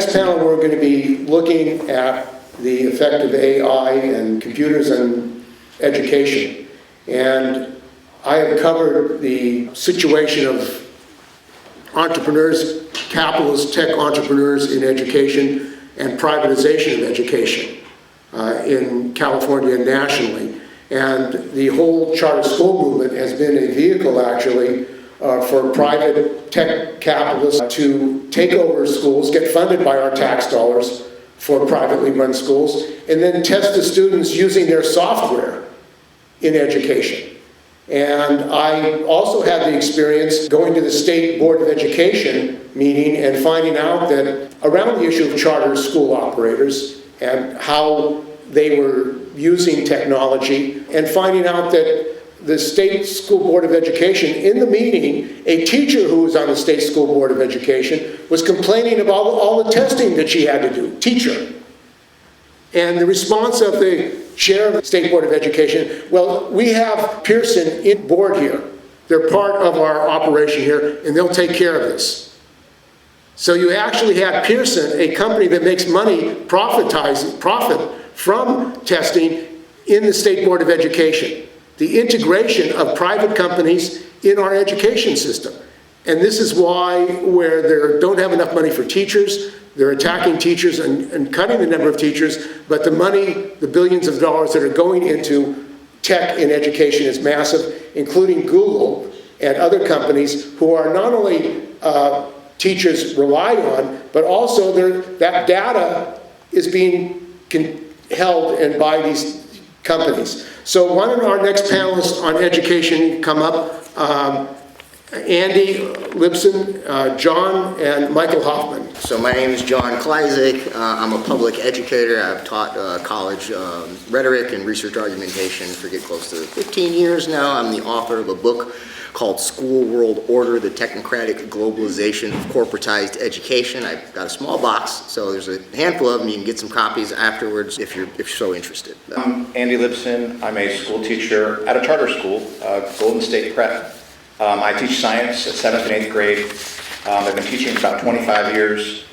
next panel, we're going to be looking at the effect of AI and computers on education. And I have covered the situation of entrepreneurs, capitalist tech entrepreneurs in education and privatization of education in California and nationally. And the whole charter school movement has been a vehicle, actually, for private tech capitalists to take over schools, get funded by our tax dollars for privately run schools, and then test the students using their software in education. And I also had the experience going to the State Board of Education meeting and finding out that around the issue of charter school operators and how they were using technology, and finding out that the State School Board of Education, in the meeting, a teacher who was on the State School Board of Education was complaining about all the testing that she had to do, teacher. And the response of the chair of the State Board of Education, well, we have Pearson in board here. They're part of our operation here, and they'll take care of this. So you actually have Pearson, a company that makes money, profit from testing, in the State Board of Education. The integration of private companies in our education system. And this is why, where they don't have enough money for teachers, they're attacking teachers and cutting the number of teachers, but the money, the billions of dollars that are going into tech in education is massive, including Google and other companies who are not only teachers rely on, but also that data is being held and by these companies. So why don't our next panelists on education come up? Andy Libson, John, and Michael Hoffman. So my name is John Klyczek. I'm a public educator. I've taught college rhetoric and research argumentation for close to 15 years now. I'm the author of a book called School World Order, the Technocratic Globalization of Corporatized Education. I've got a small box, so there's a handful of them. You can get some copies afterwards if you're so interested. I'm Andy Libson. I'm a school teacher at a charter school, Golden State Prep. I teach science at 7th and 8th grade. I've been teaching for about 25 years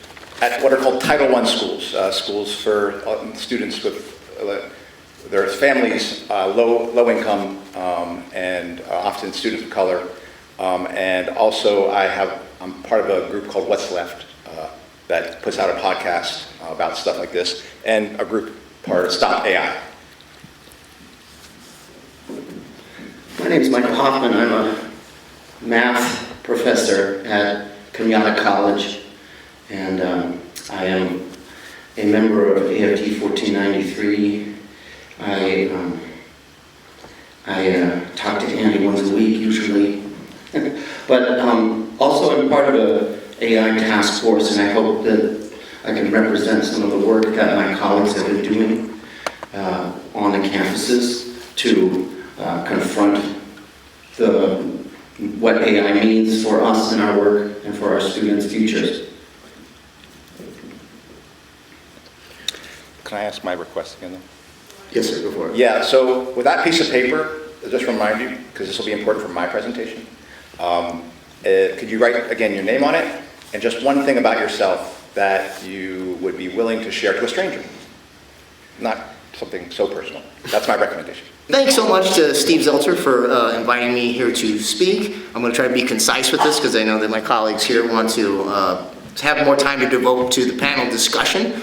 at what are called Title I schools, schools for students with their families, low income, and often students of color. And also I'm part of a group called What's Left that puts out a podcast about stuff like this, and a group part of Stop AI. My name is Michael Hoffman. I'm a math professor at Cañada College, and I am a member of AFT 1493. I talk to Andy once a week usually, but also I'm part of a AI task force, and I hope that I can represent some of the work that my colleagues have been doing on the campuses to confront what AI means for us in our work and for our students' futures. Can I ask my request again, though? Yes, sir, go for it. Yeah, so with that piece of paper, just remind you, because this will be important for my presentation, could you write, again, your name on it, and just one thing about yourself that you would be willing to share to a stranger? Not something so personal. That's my recommendation. Thanks so much to Steve Zeltzer for inviting me here to speak. I'm going to try to be concise with this because I know that my colleagues here want to have more time to devote to the panel discussion.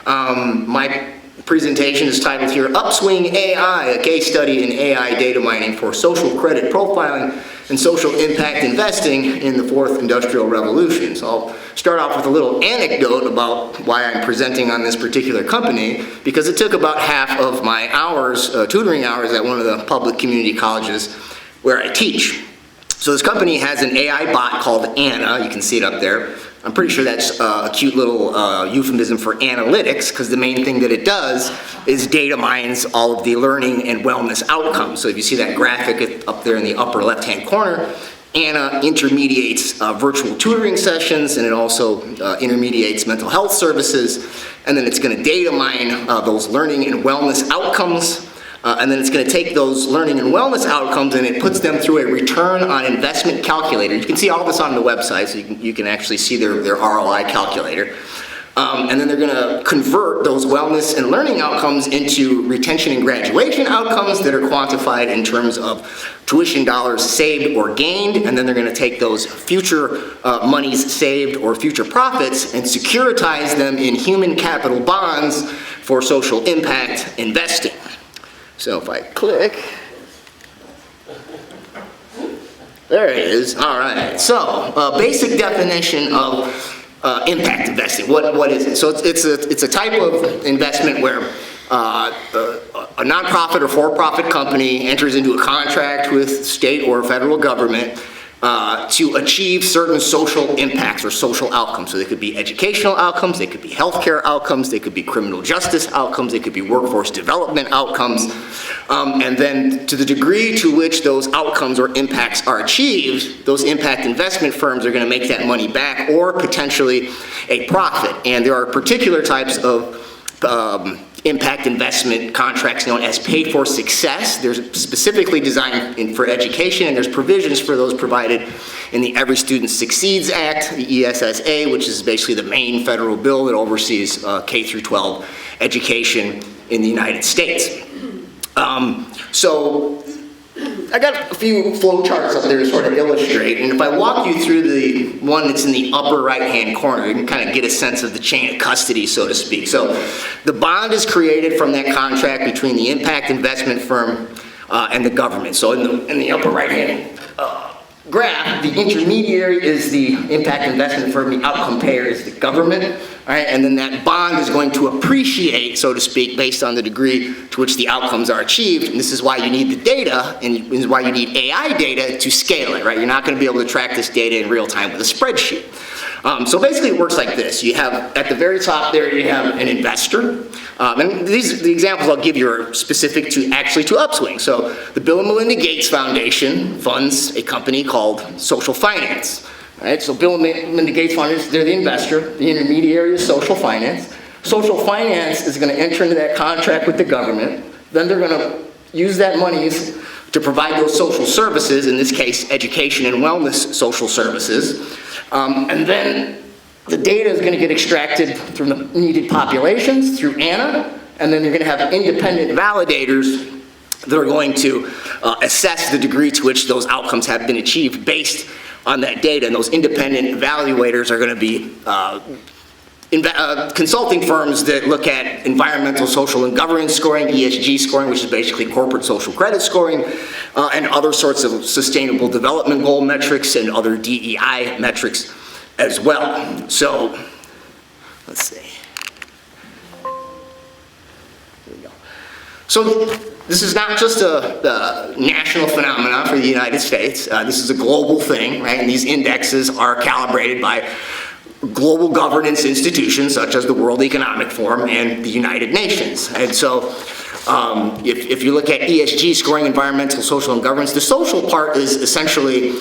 My presentation is titled here, Upswing AI, a case study in AI data mining for social credit profiling and social impact investing in the fourth industrial revolution. So I'll start off with a little anecdote about why I'm presenting on this particular company, because it took about half of my hours, tutoring hours at one of the public community colleges where I teach. So this company has an AI bot called Anna. You can see it up there. I'm pretty sure that's a cute little euphemism for analytics, because the main thing that it does is data mines all of the learning and wellness outcomes. So if you see that graphic up there in the upper left-hand corner, Anna intermediates virtual tutoring sessions, and it also intermediates mental health services, and then it's going to data mine those learning and wellness outcomes. And then it's going to take those learning and wellness outcomes and it puts them through a return on investment calculator. You can see all this on the website, so you can actually see their ROI calculator. And then they're going to convert those wellness and learning outcomes into retention and graduation outcomes that are quantified in terms of tuition dollars saved or gained, and then they're going to take those future monies saved or future profits and securitize them in human capital bonds for social impact investing. So if I click, there it is. All right. So basic definition of impact investing. What is it? So it's a type of investment where a nonprofit or for-profit company enters into a contract with state or federal government to achieve certain social impacts or social outcomes. So they could be educational outcomes, they could be healthcare outcomes, they could be criminal justice outcomes, they could be workforce development outcomes. And then to the degree to which those outcomes or impacts are achieved, those impact investment firms are going to make that money back or potentially a profit. And there are particular types of impact investment contracts known as pay for success. They're specifically designed for education, and there's provisions for those provided in the Every Student Succeeds Act, the ESSA, which is basically the main federal bill that oversees K through 12 education in the United States. So I got a few flow charts up there to sort of illustrate, and if I walk you through the one that's in the upper right-hand corner, you can kind of get a sense of the chain of custody, so to speak. So the bond is created from that contract between the impact investment firm and the government. So in the upper right-hand graph, the intermediary is the impact investment firm, the outcome payer is the government, all right? And then that bond is going to appreciate, so to speak, based on the degree to which the outcomes are achieved. And this is why you need the data, and this is why you need AI data to scale it, right? You're not going to be able to track this data in real time with a spreadsheet. So basically it works like this. You have, at the very top there, you have an investor. And the examples I'll give you are specific to Upswing. So the Bill and Melinda Gates Foundation funds a company called Social Finance. Right? So Bill and Melinda Gates Foundation, they're the investor. The intermediary is Social Finance. Social Finance is going to enter into that contract with the government. Then they're going to use that money to provide those social services, in this case, education and wellness social services. And then the data is going to get extracted from the needed populations through ANA, and then you're going to have independent validators that are going to assess the degree to which those outcomes have been achieved based on that data. And those independent evaluators are going to be consulting firms that look at environmental, social, and governance scoring, ESG scoring, which is basically corporate social credit scoring, and other sorts of sustainable development goal metrics and other DEI metrics as well. So, let's see. Here we go. So, this is not just a national phenomenon for the United States. This is a global thing, right? And these indexes are calibrated by global governance institutions such as the World Economic Forum and the United Nations. And so if you look at ESG scoring, environmental, social, and governance, the social part is essentially,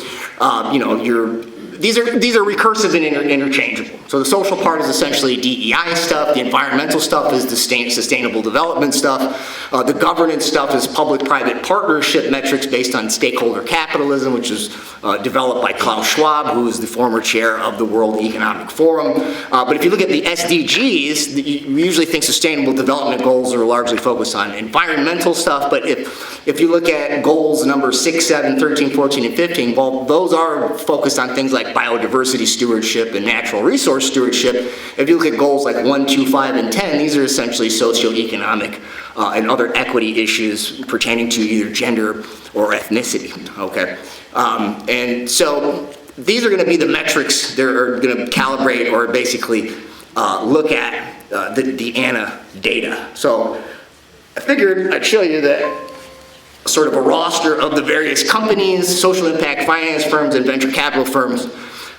these are recursive and interchangeable. So the social part is essentially DEI stuff, the environmental stuff is the sustainable development stuff, the governance stuff is public-private partnership metrics based on stakeholder capitalism, which is developed by Klaus Schwab, who is the former chair of the World Economic Forum. But if you look at the SDGs, you usually think sustainable development goals are largely focused on environmental stuff, but if you look at goals number 6, 7, 13, 14, and 15, well, those are focused on things like biodiversity stewardship and natural resource stewardship. If you look at goals like 1, 2, 5, and 10, these are essentially socioeconomic and other equity issues pertaining to either gender or ethnicity, okay? And so these are going to be the metrics that are going to calibrate or basically look at the ANA data. So I figured I'd show you that sort of a roster of the various companies, social impact finance firms, and venture capital firms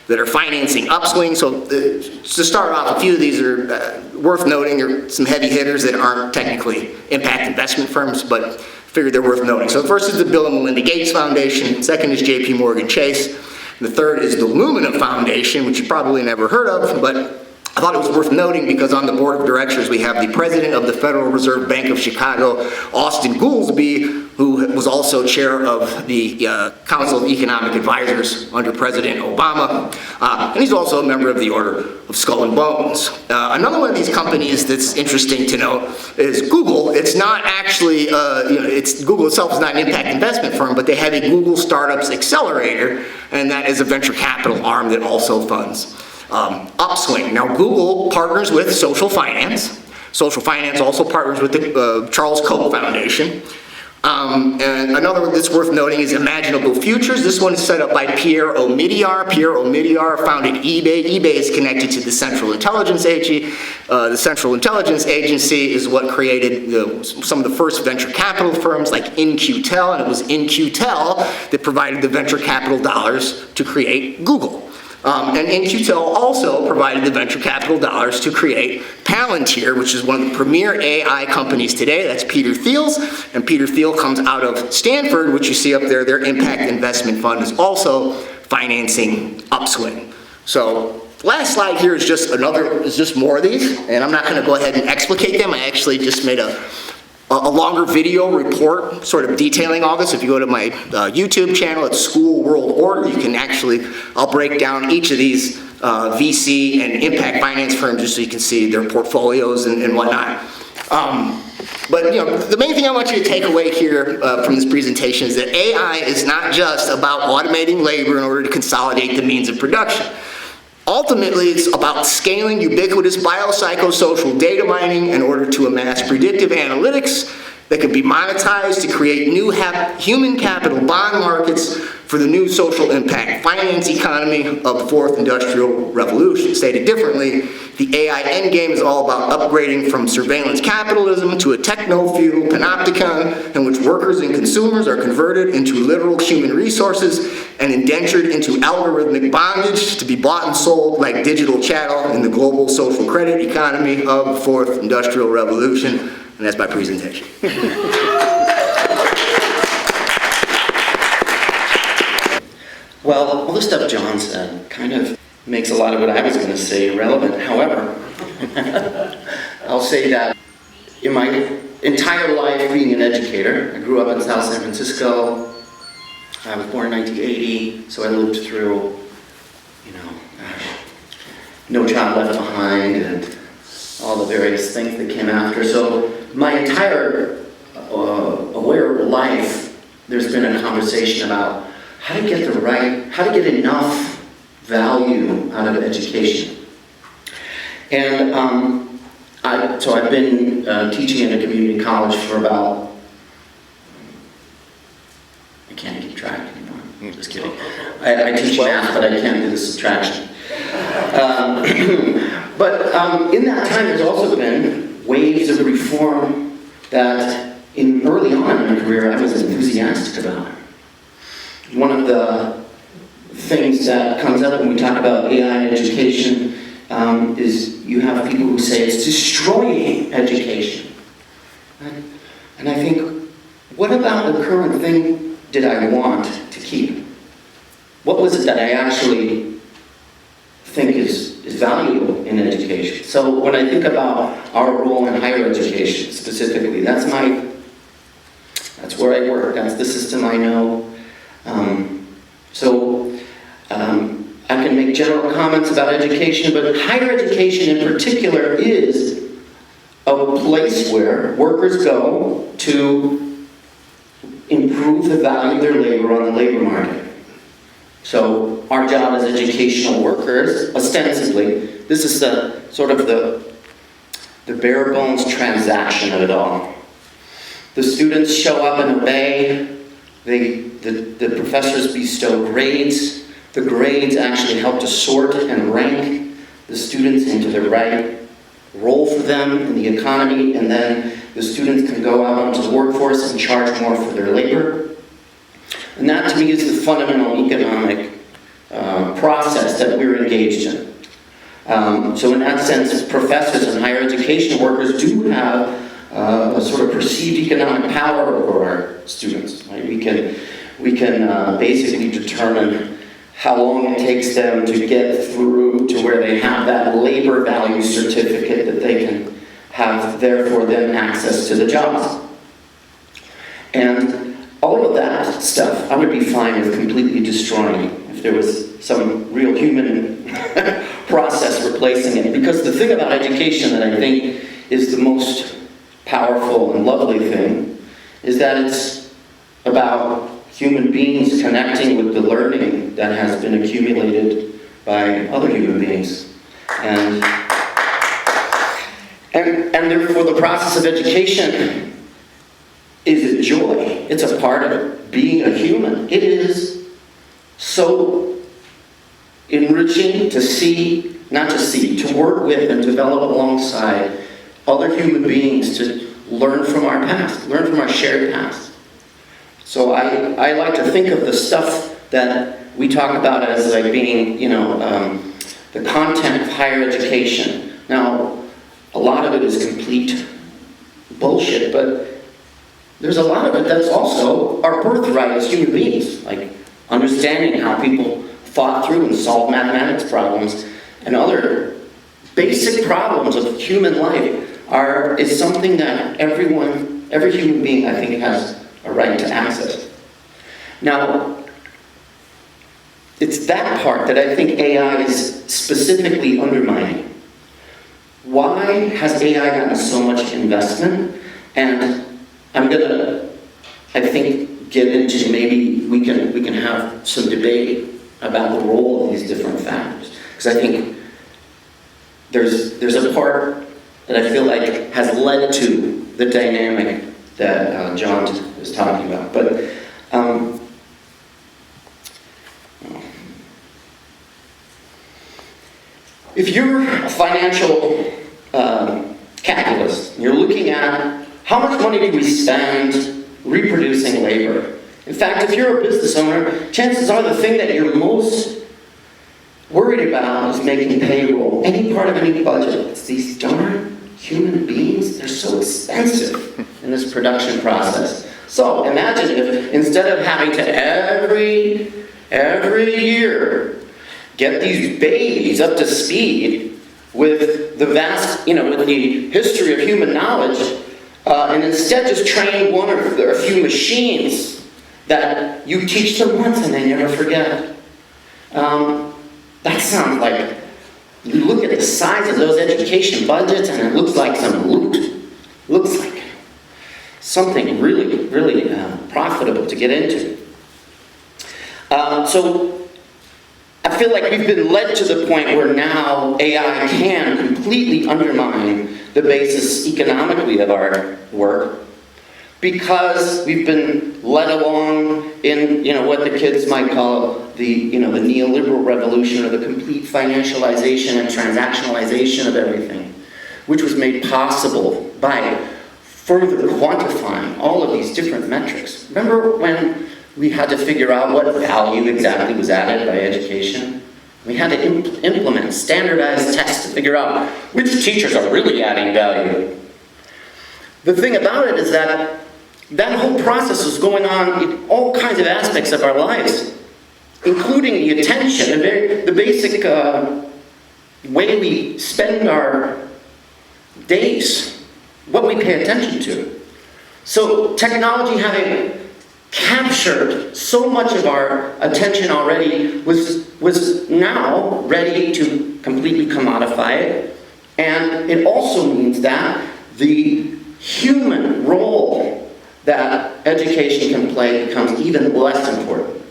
that are financing Upswing. So to start off, a few of these are worth noting. There are some heavy hitters that aren't technically impact investment firms, but figured they're worth noting. So the first is the Bill and Melinda Gates Foundation. Second is JP Morgan Chase. The third is the Lumina Foundation, which you probably never heard of, but I thought it was worth noting because on the board of directors we have the president of the Federal Reserve Bank of Chicago, Austin Goolsbee, who was also chair of the Council of Economic Advisors under President Obama, and he's also a member of the Order of Skull and Bones. Another one of these companies that's interesting to note is Google. It's not actually, Google itself is not an impact investment firm, but they have a Google Startups Accelerator, and that is a venture capital arm that also funds Upswing. Now, Google partners with social finance. Social finance also partners with the Charles Koch Foundation. And another one that's worth noting is Imaginable Futures. This one is set up by Pierre Omidyar. Pierre Omidyar founded eBay. eBay is connected to the Central Intelligence Agency. The Central Intelligence Agency is what created some of the first venture capital firms like In-Q-Tel, and it was In-Q-Tel that provided the venture capital dollars to create Google. And In-Q-Tel also provided the venture capital dollars to create Palantir, which is one of the premier AI companies today. That's Peter Thiel's, and Peter Thiel comes out of Stanford, which you see up there. Their impact investment fund is also financing Upswing. So last slide here is just more of these, and I'm not going to go ahead and explicate them. I actually just made a longer video report sort of detailing all this. If you go to my YouTube channel, it's School World Order, you can actually, I'll break down each of these VC and impact finance firms just so you can see their portfolios and whatnot. But the main thing I want you to take away here from this presentation is that AI is not just about automating labor in order to consolidate the means of production. Ultimately, it's about scaling ubiquitous biopsychosocial data mining in order to amass predictive analytics that can be monetized to create new human capital bond markets for the new social impact finance economy of the fourth industrial revolution. Stated differently, the AI endgame is all about upgrading from surveillance capitalism to a techno-feudal panopticon in which workers and consumers are converted into literal human resources and indentured into algorithmic bondage to be bought and sold like digital chattel in the global social credit economy of the fourth industrial revolution. And that's my presentation. Well, all the stuff John said kind of makes a lot of what I was going to say irrelevant. However, I'll say that in my entire life being an educator, I grew up in South San Francisco. I was born in 1980, so I lived through, No Child Left Behind and all the various things that came after. So my entire aware life, there's been a conversation about how to get enough value out of education. And so I've been teaching at a community college for about, I can't keep track anymore, I'm just kidding. I teach math, but I can't do the subtraction. But in that time, there's also been waves of reform that early on in my career, I was enthusiastic about. One of the things that comes up when we talk about AI in education is you have people who say it's destroying education. And I think, what about the current thing did I want to keep? What was it that I actually think is valuable in education? So when I think about our role in higher education specifically, that's where I work, that's the system I know. I can make general comments about education, but higher education in particular is a place where workers go to improve the value of their labor on the labor market. So our job as educational workers, ostensibly, this is the sort of the bare bones transaction of it all. The students show up and obey. The professors bestow grades. The grades actually help to sort and rank the students into the right role for them in the economy, and then the students can go out into the workforce and charge more for their labor. And that, to me, is the fundamental economic process that we're engaged in. So in that sense, professors and higher education workers do have a sort of perceived economic power over our students. Right? We can basically determine how long it takes them to get through to where they have that labor value certificate that they can have, therefore, then access to the jobs. And all of that stuff I would be fine with completely destroying if there was some real human process replacing it. Because the thing about education that I think is the most powerful and lovely thing is that it's about human beings connecting with the learning that has been accumulated by other human beings. And therefore the process of education is a joy. It's a part of it. Being a human. It is so enriching to see, not to see, to work with and develop alongside other human beings, to learn from our past, learn from our shared past. So I like to think of the stuff that we talk about as like being, the content of higher education. Now, a lot of it is complete bullshit, but there's a lot of it that's also our birthright as human beings, like understanding how people thought through and solved mathematics problems and other basic problems of human life is something that every human being, I think, has a right to access. Now, it's that part that I think AI is specifically undermining. Why has AI gotten so much investment? And I'm gonna, I think, get into, maybe we can have some debate about the role of these different factors. Because I think there's a part that I feel like has led to the dynamic that John was talking about. But if you're a financial capitalist, you're looking at how much money do we spend reproducing labor. In fact, if you're a business owner, chances are the thing that you're most worried about is making payroll. Any part of any budget. It's these darn human beings. They're so expensive in this production process. So imagine if instead of having to every year get these babies up to speed with the vast, with the history of human knowledge, and instead just train one or a few machines that you teach them once and they never forget. That sounds like, you look at the size of those education budgets and it looks like some loot. Looks like something really, really profitable to get into. So I feel like we've been led to the point where now AI can completely undermine the basis economically of our work, because we've been led along in, what the kids might call the neoliberal revolution, or the complete financialization and transactionalization of everything, which was made possible by further quantifying all of these different metrics. Remember when we had to figure out what value exactly was added by education? We had to implement standardized tests to figure out which teachers are really adding value. The thing about it is that whole process was going on in all kinds of aspects of our lives, including the attention and the basic way we spend our days, what we pay attention to. So technology, having captured so much of our attention already, was now ready to completely commodify it. And it also means that the human role that education can play becomes even less important.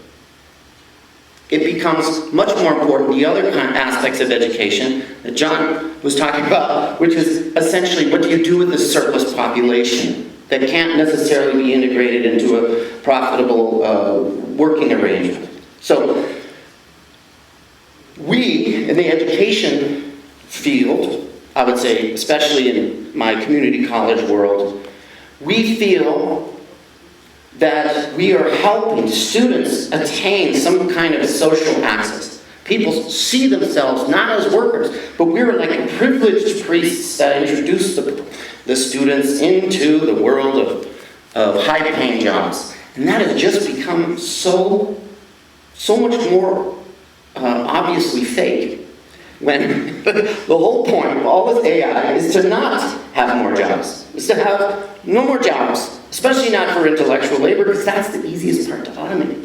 It becomes much more important, the other kind of aspects of education that John was talking about, which is essentially, what do you do with the surplus population that can't necessarily be integrated into a profitable working arrangement? So we, in the education field, I would say, especially in my community college world, we feel that we are helping students attain some kind of social access. People see themselves not as workers, but we're like privileged priests that introduce the students into the world of high-paying jobs. And that has just become so much more obviously fake, when the whole point of all this AI is to not have more jobs, is to have no more jobs, especially not for intellectual labor, because that's the easiest part to automate.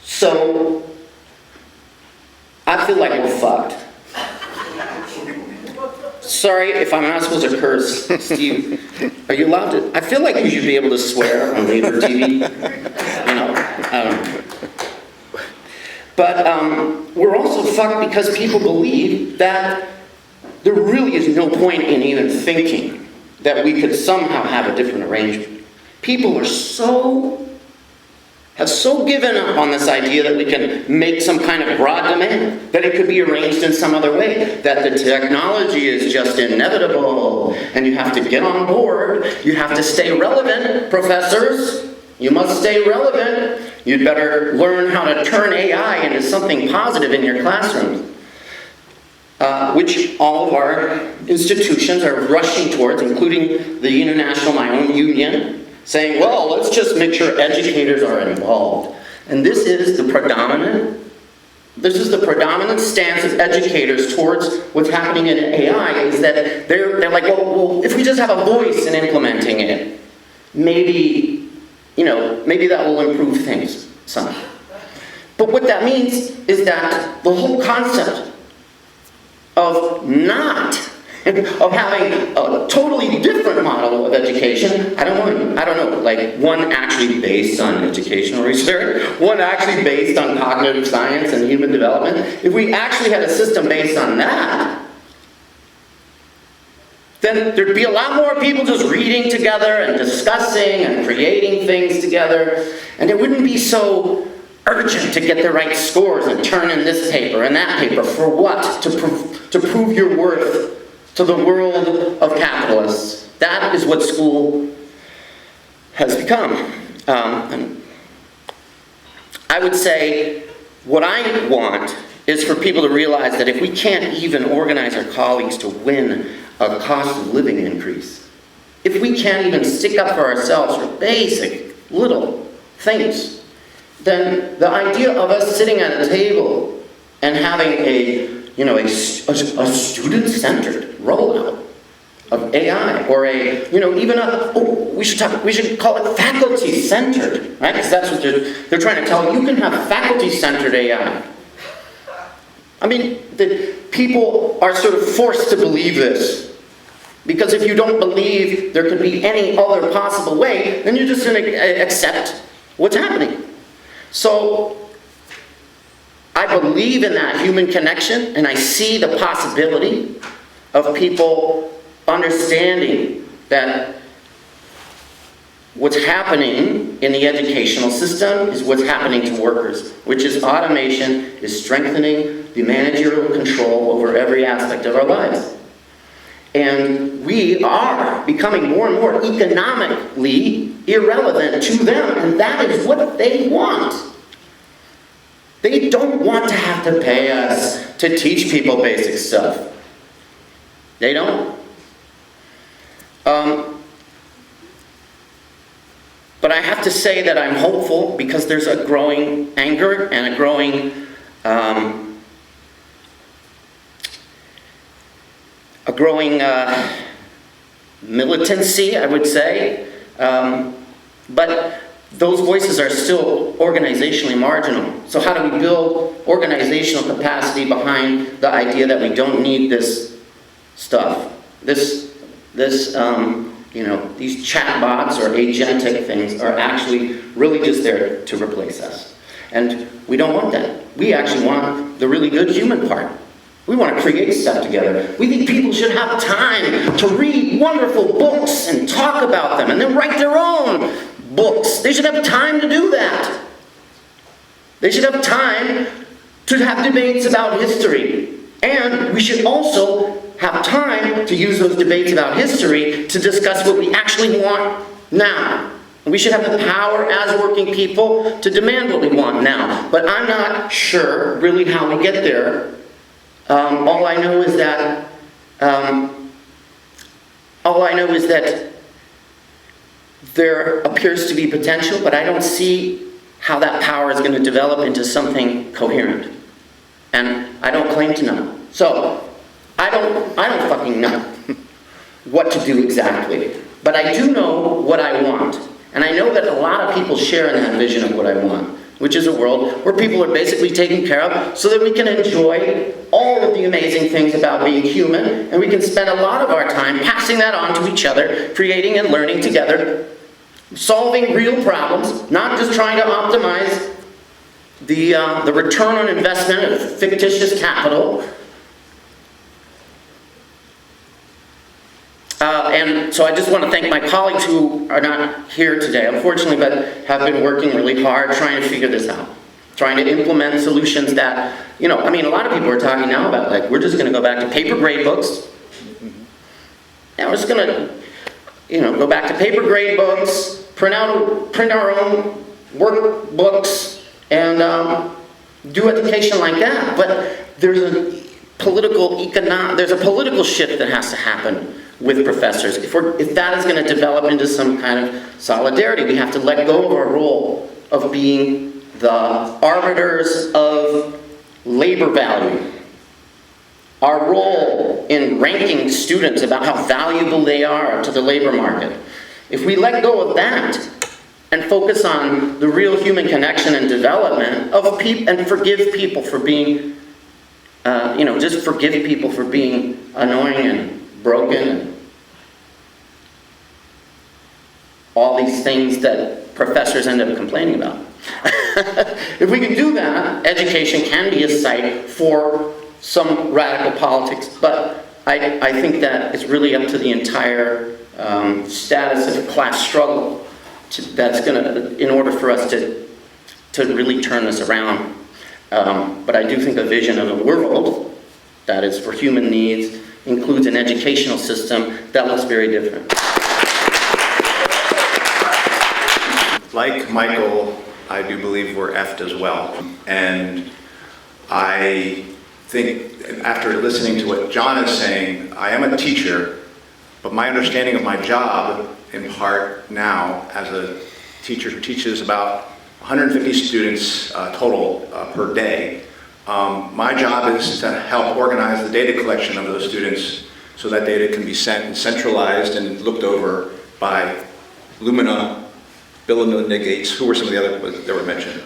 So, I feel like we're fucked. Sorry if I'm not supposed to curse, Steve. Are you allowed to? I feel like you should be able to swear on labor TV. You know, I don't know. But we're also fucked because people believe that there really is no point in even thinking that we could somehow have a different arrangement. People are have so given up on this idea that we can make some kind of broad demand, that it could be arranged in some other way, that the technology is just inevitable, and you have to get on board, you have to stay relevant, professors, you must stay relevant, you'd better learn how to turn AI into something positive in your classrooms, which all of our institutions are rushing towards, including the International, my own union, saying, well, let's just make sure educators are involved. And this is the predominant stance of educators towards what's happening in AI, is that they're like, well, if we just have a voice in implementing it, maybe that will improve things some. But what that means is that the whole concept of having a totally different model of education, I don't know, like one actually based on educational research, one actually based on cognitive science and human development. If we actually had a system based on that, then there'd be a lot more people just reading together and discussing and creating things together, and it wouldn't be so urgent to get the right scores and turn in this paper and that paper. For what? To prove your worth to the world of capitalists. That is what school has become. And I would say what I want is for people to realize that if we can't even organize our colleagues to win a cost of living increase, if we can't even stick up for ourselves for basic little things, then the idea of us sitting at a table and having a student-centered rollout of AI, or we should call it faculty-centered, right? Because that's what they're trying to tell you. You can have faculty-centered AI. I mean, the people are sort of forced to believe this, because if you don't believe there could be any other possible way, then you're just going to accept what's happening. So I believe in that human connection, and I see the possibility of people understanding that what's happening in the educational system is what's happening to workers, which is automation is strengthening the managerial control over every aspect of our lives. And we are becoming more and more economically irrelevant to them, and that is what they want. They don't want to have to pay us to teach people basic stuff. They don't. But I have to say that I'm hopeful, because there's a growing anger and a growing militancy, I would say. But those voices are still organizationally marginal. So how do we build organizational capacity behind the idea that we don't need this stuff? These chatbots or agentic things are actually really just there to replace us. And we don't want that. We actually want the really good human part. We want to create stuff together. We think people should have time to read wonderful books and talk about them, and then write their own books. They should have time to do that. They should have time to have debates about history. And we should also have time to use those debates about history to discuss what we actually want now. We should have the power as working people to demand what we want now. But I'm not sure really how we get there. All I know is that there appears to be potential, but I don't see how that power is going to develop into something coherent. And I don't claim to know. So, I don't fucking know what to do exactly. But I do know what I want. And I know that a lot of people share in that vision of what I want, which is a world where people are basically taken care of so that we can enjoy all of the amazing things about being human, and we can spend a lot of our time passing that on to each other, creating and learning together, solving real problems, not just trying to optimize the return on investment of fictitious capital. And so I just want to thank my colleagues who are not here today, unfortunately, but have been working really hard trying to figure this out. Trying to implement solutions that, a lot of people are talking now about, like, we're just going to go back to paper grade books. And we're just going to, go back to paper grade books, print our own workbooks, and do education like that. But there's a political shift that has to happen with professors. If that is going to develop into some kind of solidarity, we have to let go of our role of being the arbiters of labor value. Our role in ranking students about how valuable they are to the labor market. If we let go of that and focus on the real human connection and development of people, and forgive people for being, just forgive people for being annoying and broken and all these things that professors end up complaining about. If we can do that, education can be a site for some radical politics, but I think that it's really up to the entire status of class struggle in order for us to really turn this around. But I do think a vision of a world that is for human needs includes an educational system that looks very different. Like Michael, I do believe we're effed as well. And I think, after listening to what John is saying, I am a teacher, but my understanding of my job, in part now, as a teacher who teaches about 150 students total per day, my job is to help organize the data collection of those students so that data can be sent and centralized and looked over by Lumina, Bill and Melinda Gates. Who were some of the other that were mentioned?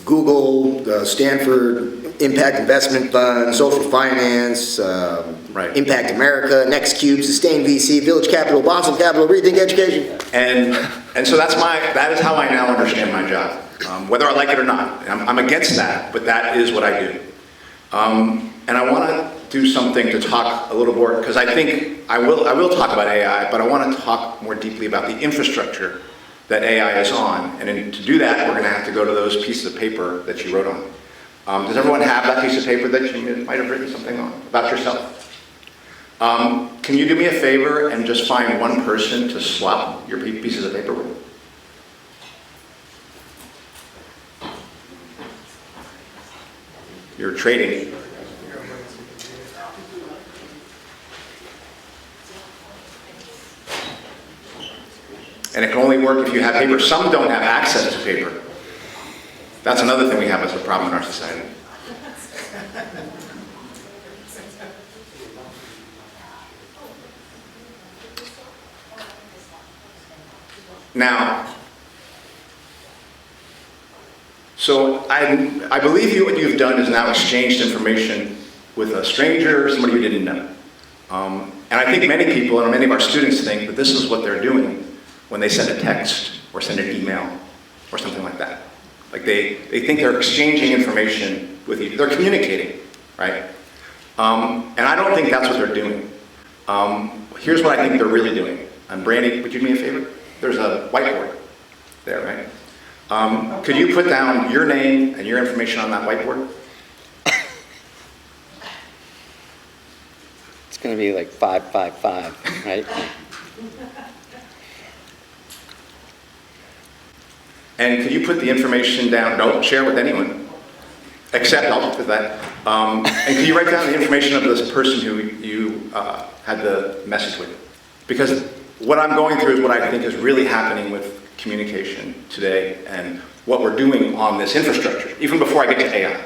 Google, the Stanford Impact Investment Fund, Social Finance, Right. Impact America, NextCube, Sustain VC, Village Capital, Boston Capital, Rethink Education. And so that is how I now understand my job, whether I like it or not. I'm against that, but that is what I do. And I want to do something to talk a little more, because I think I will talk about AI, but I want to talk more deeply about the infrastructure that AI is on. And to do that, we're going to have to go to those pieces of paper that you wrote on. Does everyone have that piece of paper that you might have written something on about yourself? Can you do me a favor and just find one person to swap your pieces of paper with? You're trading. And it can only work if you have paper. Some don't have access to paper. That's another thing we have as a problem in our society. Now, so I believe what you've done is now exchanged information with a stranger, somebody you didn't know. And I think many people, and many of our students think that this is what they're doing when they send a text or send an email or something like that. Like they think they're exchanging information with you. They're communicating, right? And I don't think that's what they're doing. Here's what I think they're really doing. Brandy, would you do me a favor? There's a whiteboard there, right? Could you put down your name and your information on that whiteboard? It's going to be like 555, right? And could you put the information down? Don't share with anyone, except I'll put that. And could you write down the information of this person who you had the message with? Because what I'm going through is what I think is really happening with communication today, and what we're doing on this infrastructure, even before I get to AI.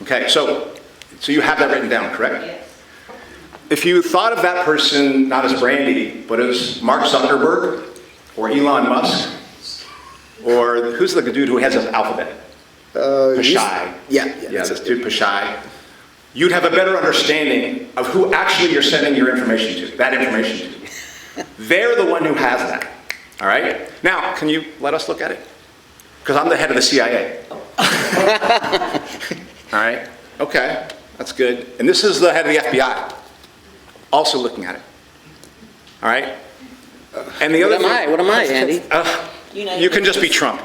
Okay, so you have that written down, correct? Yes. If you thought of that person not as Randi, but as Mark Zuckerberg, or Elon Musk, or who's the dude who has an alphabet? Pashai. Yeah. Yeah, this dude Pashai. You'd have a better understanding of who actually you're sending your information to, that information to. They're the one who has that, all right? Now, can you let us look at it? Because I'm the head of the CIA. All right, okay, that's good. And this is the head of the FBI, also looking at it, all right? And the other thing, What am I, Andy? you can just be Trump.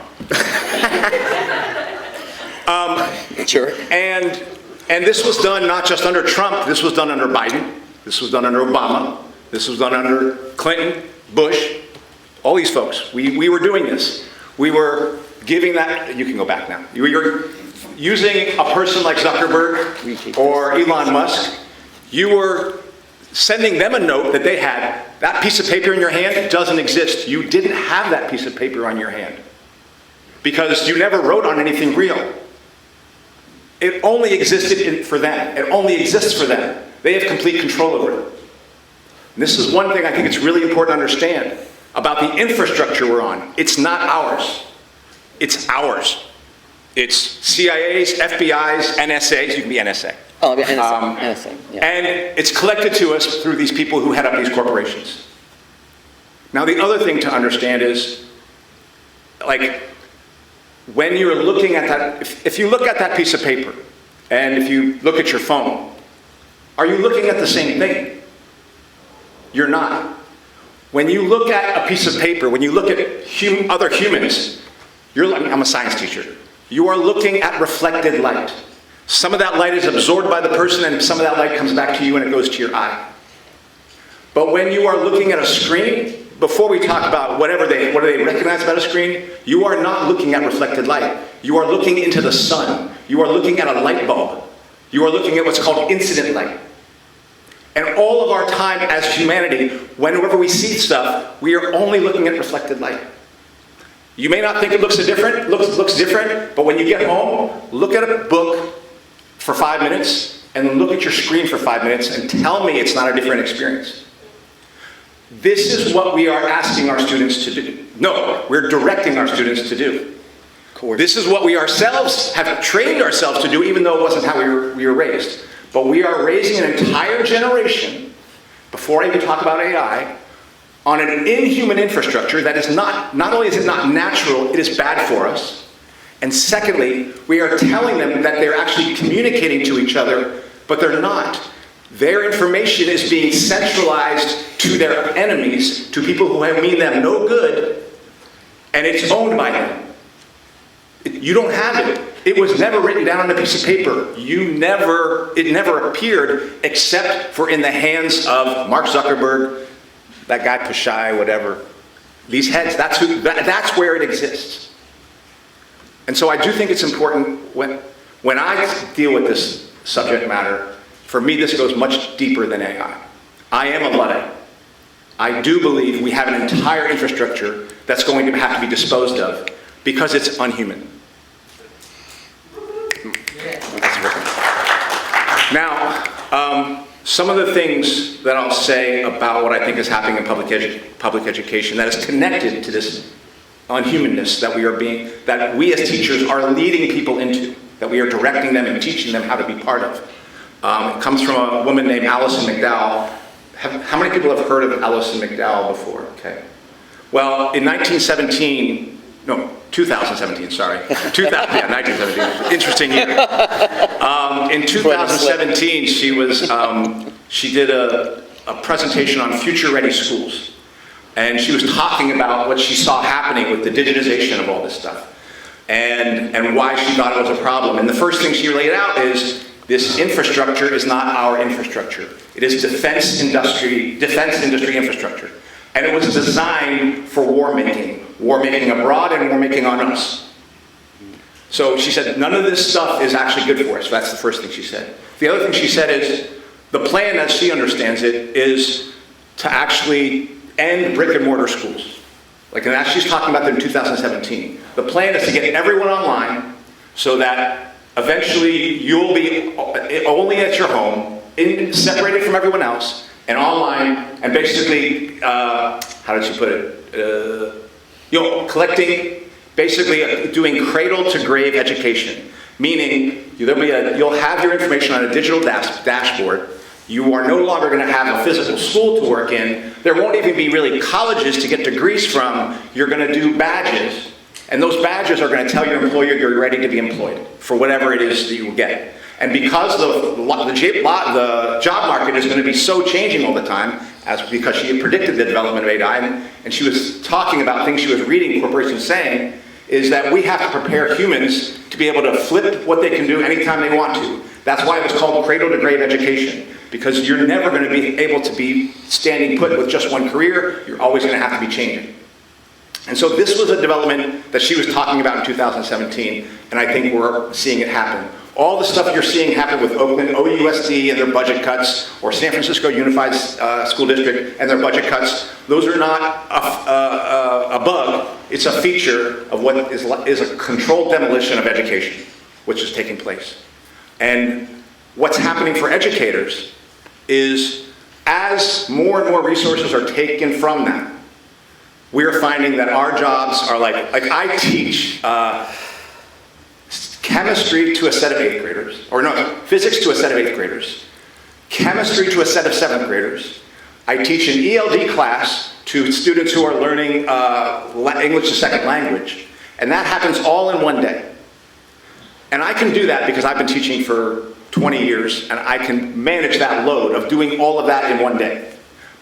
Sure. And this was done not just under Trump, this was done under Biden, this was done under Obama, this was done under Clinton, Bush, all these folks. We were doing this. We were giving that, you can go back now. You were using a person like Zuckerberg or Elon Musk, you were sending them a note that they had. That piece of paper in your hand doesn't exist. You didn't have that piece of paper on your hand because you never wrote on anything real. It only existed for them. It only exists for them. They have complete control over it. And this is one thing I think it's really important to understand about the infrastructure we're on. It's not ours. It's ours. It's CIA's, FBI's, NSA's. You can be NSA. Oh, yeah, NSA. Yeah. And it's collected to us through these people who head up these corporations. Now, the other thing to understand is, like, when you're looking at that, if you look at that piece of paper, and if you look at your phone, are you looking at the same thing? You're not. When you look at a piece of paper, when you look at other humans, I'm a science teacher. You are looking at reflected light. Some of that light is absorbed by the person, and some of that light comes back to you and it goes to your eye. But when you are looking at a screen, before we talk about what do they recognize about a screen, you are not looking at reflected light. You are looking into the sun. You are looking at a light bulb. You are looking at what's called incident light. And all of our time as humanity, whenever we see stuff, we are only looking at reflected light. You may not think it looks different, but when you get home, look at a book for 5 minutes, and then look at your screen for 5 minutes, and tell me it's not a different experience. This is what we are asking our students to do. No, we're directing our students to do. This is what we ourselves have trained ourselves to do, even though it wasn't how we were raised. But we are raising an entire generation, before I even talk about AI, on an inhuman infrastructure that is not only is it not natural, it is bad for us. And secondly, we are telling them that they're actually communicating to each other, but they're not. Their information is being centralized to their enemies, to people who mean them no good, and it's owned by them. You don't have it. It was never written down on a piece of paper. It never appeared except for in the hands of Mark Zuckerberg, that guy Pashai, whatever. These heads, that's where it exists. And so I do think it's important when I deal with this subject matter, for me this goes much deeper than AI. I am a Luddite. I do believe we have an entire infrastructure that's going to have to be disposed of because it's unhuman. Now, some of the things that I'll say about what I think is happening in public education that is connected to this unhumanness that we as teachers are leading people into, that we are directing them and teaching them how to be part of. It comes from a woman named Alison McDowell. How many people have heard of Alison McDowell before? Okay. Well, in 2017, sorry. 1917. Interesting year. In 2017, she did a presentation on future-ready schools. And she was talking about what she saw happening with the digitization of all this stuff and why she thought it was a problem. And the first thing she laid out is this infrastructure is not our infrastructure. It is defense industry infrastructure. And it was designed for war making abroad and war making on us. So she said, none of this stuff is actually good for us. That's the first thing she said. The other thing she said is, the plan as she understands it is to actually end brick and mortar schools. Like, and she's talking about that in 2017. The plan is to get everyone online so that eventually you'll be only at your home, separated from everyone else, and online, and basically, how did she put it? Collecting, basically doing cradle to grave education, meaning you'll have your information on a digital dashboard. You are no longer going to have a physical school to work in. There won't even be really colleges to get degrees from. You're going to do badges, and those badges are going to tell your employer you're ready to be employed for whatever it is that you will get. And because the job market is going to be so changing all the time, because she had predicted the development of AI, and she was talking about things she was reading corporations saying, is that we have to prepare humans to be able to flip what they can do anytime they want to. That's why it was called cradle to grave education, because you're never going to be able to be standing put with just one career. You're always going to have to be changing. And so this was a development that she was talking about in 2017, and I think we're seeing it happen. All the stuff you're seeing happen with OUSD and their budget cuts, or San Francisco Unified School District and their budget cuts, those are not a bug. It's a feature of what is a controlled demolition of education, which is taking place. And what's happening for educators is, as more and more resources are taken from that, we're finding that our jobs are like I teach chemistry to a set of 8th graders, or no, physics to a set of 8th graders, chemistry to a set of 7th graders. I teach an ELD class to students who are learning English as a second language, and that happens all in one day. And I can do that because I've been teaching for 20 years, and I can manage that load of doing all of that in one day.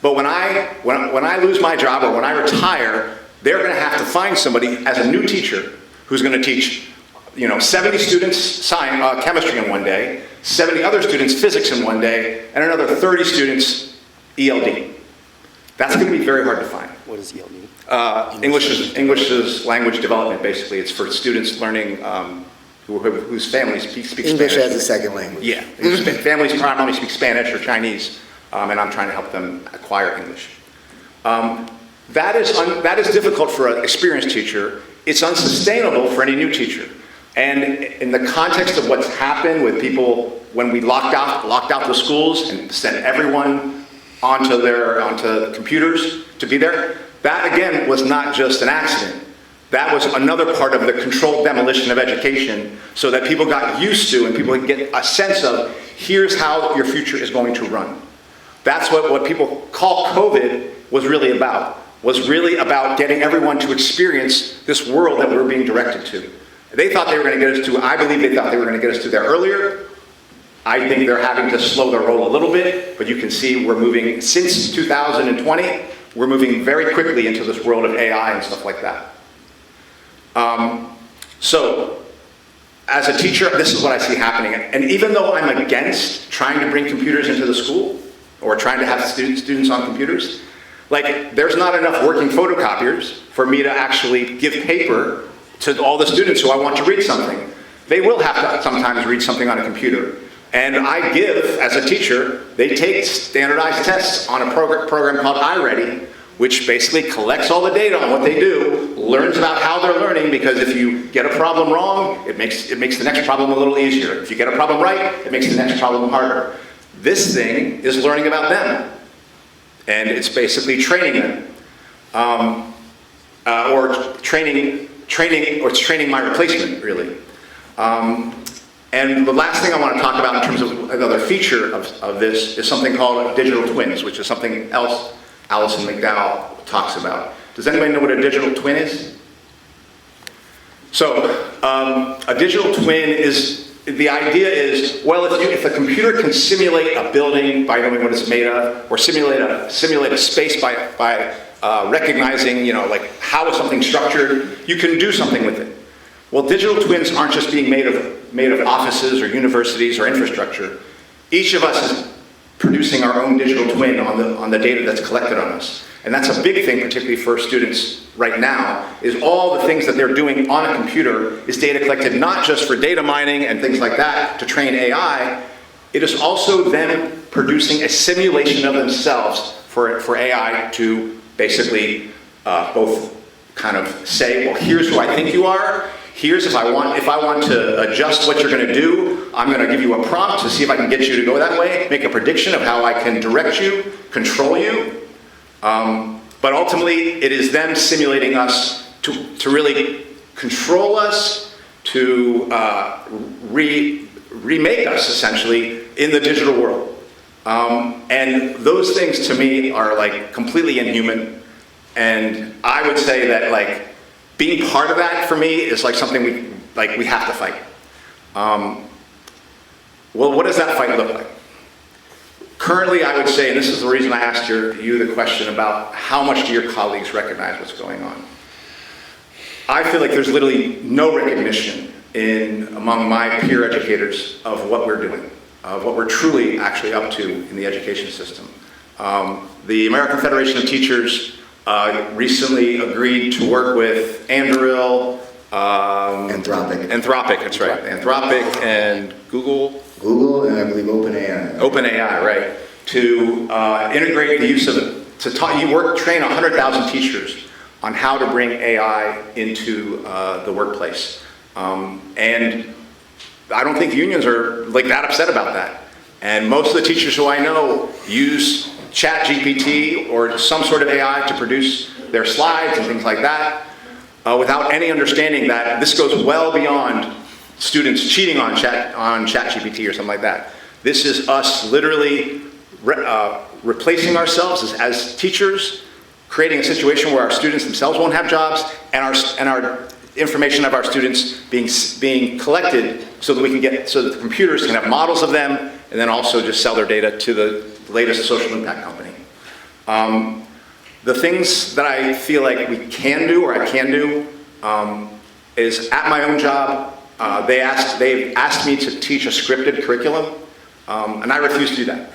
But when I lose my job, or when I retire, they're going to have to find somebody as a new teacher who's going to teach 70 students chemistry in one day, 70 other students physics in one day, and another 30 students ELD. That's going to be very hard to find. What is ELD? English is language development, basically. It's for students learning whose families speak Spanish. English as a second language. Yeah, families primarily speak Spanish or Chinese, and I'm trying to help them acquire English. That is difficult for an experienced teacher. It's unsustainable for any new teacher. And in the context of what's happened with people when we locked out the schools and sent everyone onto computers to be there, that again was not just an accident. That was another part of the controlled demolition of education, so that people got used to and people could get a sense of, here's how your future is going to run. That's what people call COVID was really about getting everyone to experience this world that we were being directed to. They thought they were going to get us to, I believe they thought they were going to get us to there earlier. I think they're having to slow their roll a little bit, but you can see we're moving, since 2020, we're moving very quickly into this world of AI and stuff like that. So, as a teacher, this is what I see happening. And even though I'm against trying to bring computers into the school, or trying to have students on computers, like, there's not enough working photocopiers for me to actually give paper to all the students who I want to read something. They will have to sometimes read something on a computer. And I give, as a teacher, they take standardized tests on a program called iReady, which basically collects all the data on what they do, learns about how they're learning, because if you get a problem wrong, it makes the next problem a little easier. If you get a problem right, it makes the next problem harder. This thing is learning about them. And it's basically training them. Or it's training my replacement, really. And the last thing I want to talk about in terms of another feature of this is something called digital twins, which is something else Alison McDowell talks about. Does anybody know what a digital twin is? So, a digital twin is, the idea is, well, if a computer can simulate a building by knowing what it's made of, or simulate a space by recognizing, like how is something structured, you can do something with it. Well, digital twins aren't just being made of offices or universities or infrastructure. Each of us is producing our own digital twin on the data that's collected on us. And that's a big thing, particularly for students right now, is all the things that they're doing on a computer is data collected not just for data mining and things like that to train AI, it is also them producing a simulation of themselves for AI to basically both kind of say, well, here's who I think you are. Here's if I want to adjust what you're going to do, I'm going to give you a prompt to see if I can get you to go that way, make a prediction of how I can direct you, control you. But ultimately, it is them simulating us to really control us, to remake us, essentially, in the digital world. And those things, to me, are like completely inhuman. And I would say that, like, being part of that, for me, is like something we have to fight. Well, what does that fight look like? Currently, I would say, and this is the reason I asked you the question about how much do your colleagues recognize what's going on. I feel like there's literally no recognition among my peer educators of what we're doing, of what we're truly actually up to in the education system. The American Federation of Teachers recently agreed to work with Anduril, Anthropic, that's right. Anthropic and Google, Google, and I believe OpenAI. OpenAI, right, to integrate the use of it. Train 100,000 teachers on how to bring AI into the workplace. And I don't think unions are like that upset about that. And most of the teachers who I know use ChatGPT or some sort of AI to produce their slides and things like that, without any understanding that this goes well beyond students cheating on ChatGPT or something like that. This is us literally replacing ourselves as teachers, creating a situation where our students themselves won't have jobs, and our information of our students being collected so that the computers can have models of them, and then also just sell their data to the latest social impact company. The things that I feel like we can do, or I can do, is at my own job, they've asked me to teach a scripted curriculum, and I refuse to do that.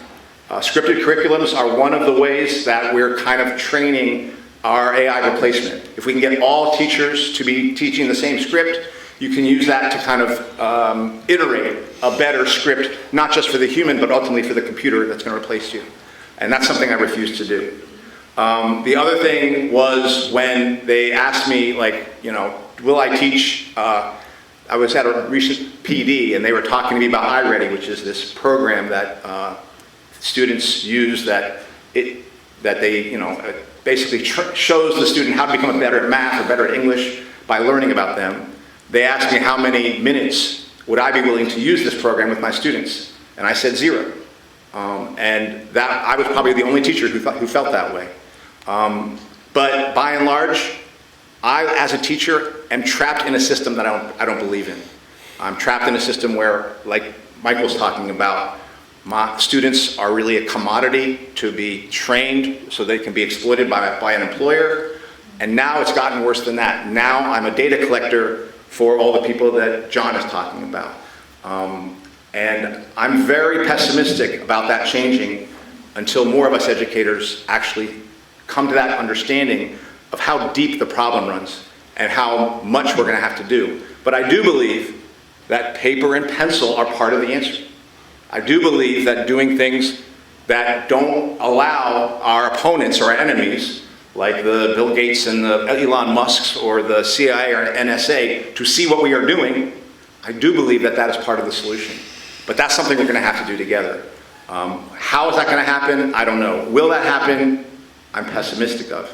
Scripted curriculums are one of the ways that we're kind of training our AI replacement. If we can get all teachers to be teaching the same script, you can use that to kind of iterate a better script, not just for the human, but ultimately for the computer that's going to replace you. And that's something I refuse to do. The other thing was when they asked me, like, will I teach, I was at a recent PD, and they were talking to me about iReady, which is this program that students use that basically shows the student how to become better at math or better at English by learning about them. They asked me how many minutes would I be willing to use this program with my students, and I said 0. And that I was probably the only teacher who felt that way. But by and large, I, as a teacher, am trapped in a system that I don't believe in. I'm trapped in a system where, like Mike was talking about, my students are really a commodity to be trained so they can be exploited by an employer. And now it's gotten worse than that. Now I'm a data collector for all the people that John is talking about. And I'm very pessimistic about that changing until more of us educators actually come to that understanding of how deep the problem runs and how much we're going to have to do. But I do believe that paper and pencil are part of the answer. I do believe that doing things that don't allow our opponents or our enemies, like the Bill Gates and the Elon Musks or the CIA or NSA, to see what we are doing, I do believe that that is part of the solution. But that's something we're going to have to do together. How is that going to happen? I don't know. Will that happen? I'm pessimistic of.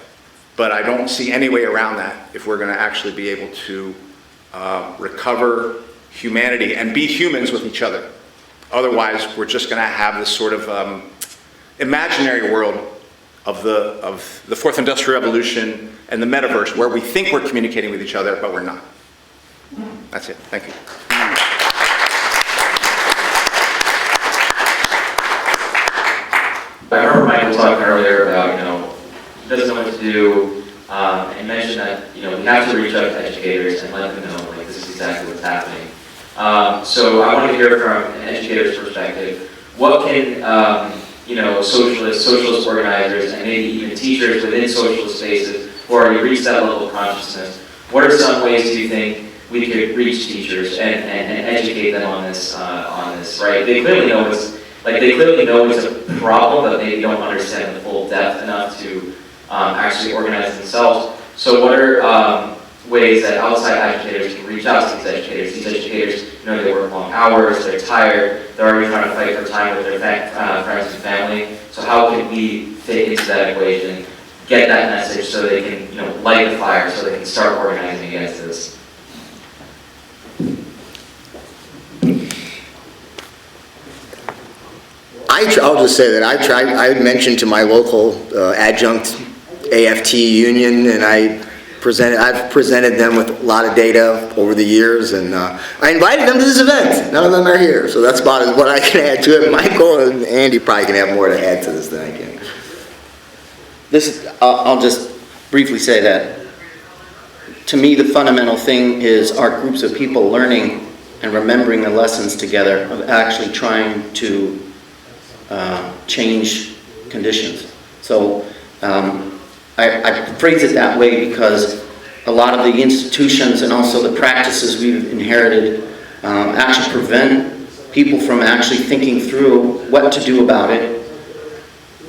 But I don't see any way around that if we're going to actually be able to recover humanity and be humans with each other. Otherwise, we're just going to have this sort of imaginary world of the Fourth Industrial Revolution and the metaverse, where we think we're communicating with each other, but we're not. That's it. Thank you. I remember Michael talking earlier about, he doesn't know what to do, and mentioned that, we have to reach out to educators and let them know, like, this is exactly what's happening. So I want to hear from an educator's perspective, what can, socialist organizers and maybe even teachers within socialist spaces who already reached that level of consciousness, what are some ways do you think we could reach teachers and educate them on this, right? They clearly know it's a problem, but maybe don't understand the full depth enough to actually organize themselves. So what are ways that outside educators can reach out to these educators? These educators, they work long hours, they're tired, they're already trying to fight for time with their friends and family. So how can we fit into that equation, get that message so they can, light the fire, so they can start organizing against this? I'll just say that I mentioned to my local adjunct AFT union, and I've presented them with a lot of data over the years, and I invited them to this event. None of them are here, so that's about what I can add to it. Michael and Andy probably can have more to add to this than I can. I'll just briefly say that, to me, the fundamental thing is our groups of people learning and remembering the lessons together of actually trying to change conditions. So I phrase it that way because a lot of the institutions and also the practices we've inherited actually prevent people from actually thinking through what to do about it,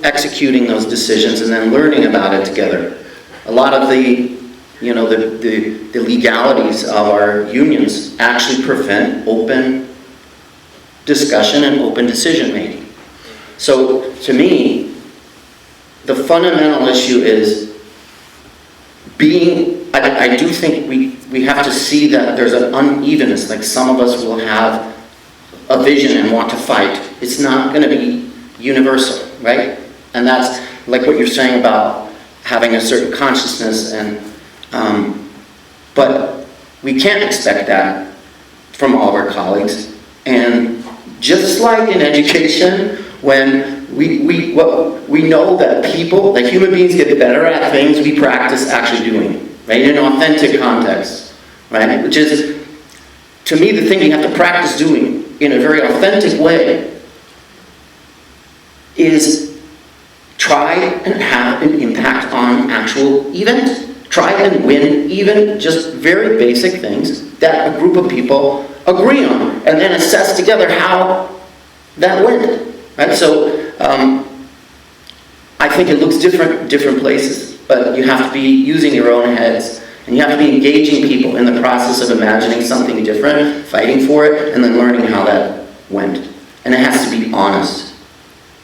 executing those decisions, and then learning about it together. A lot of the legalities of our unions actually prevent open discussion and open decision making. So to me, the fundamental issue is I do think we have to see that there's an unevenness, like some of us will have a vision and want to fight. It's not going to be universal, right? And that's like what you're saying about having a certain consciousness, but we can't expect that from all of our colleagues. And just like in education, when we know that human beings get better at things we practice actually doing, right? In an authentic context, right? Which is, to me, the thing you have to practice doing in a very authentic way is try and have an impact on actual events. Try and win even just very basic things that a group of people agree on, and then assess together how that went. Right? So I think it looks different places, but you have to be using your own heads, and you have to be engaging people in the process of imagining something different, fighting for it, and then learning how that went. And it has to be honest.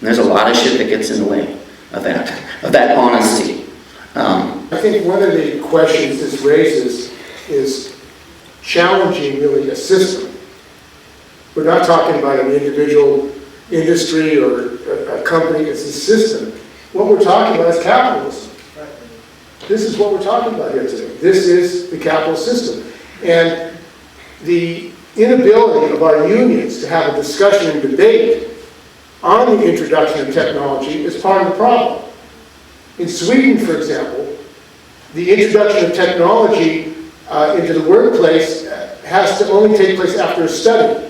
And there's a lot of shit that gets in the way of that honesty. I think one of the questions this raises is challenging really a system. We're not talking about an individual industry or a company, it's a system. What we're talking about is capitalism. This is what we're talking about here today. This is the capitalist system. And the inability of our unions to have a discussion and debate on the introduction of technology is part of the problem. In Sweden, for example, the introduction of technology into the workplace has to only take place after a study.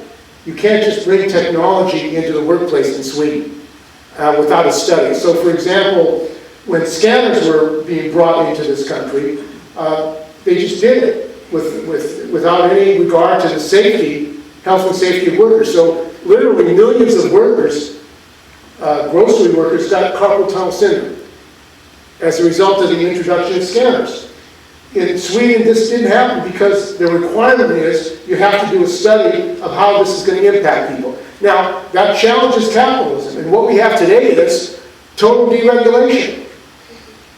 You can't just bring technology into the workplace in Sweden without a study. So, for example, when scanners were being brought into this country, they just did it without any regard to the safety, health and safety of workers. So, literally millions of workers, grocery workers, got carpal tunnel syndrome as a result of the introduction of scanners. In Sweden, this didn't happen because the requirement is you have to do a study of how this is going to impact people. Now, that challenges capitalism, and what we have today is total deregulation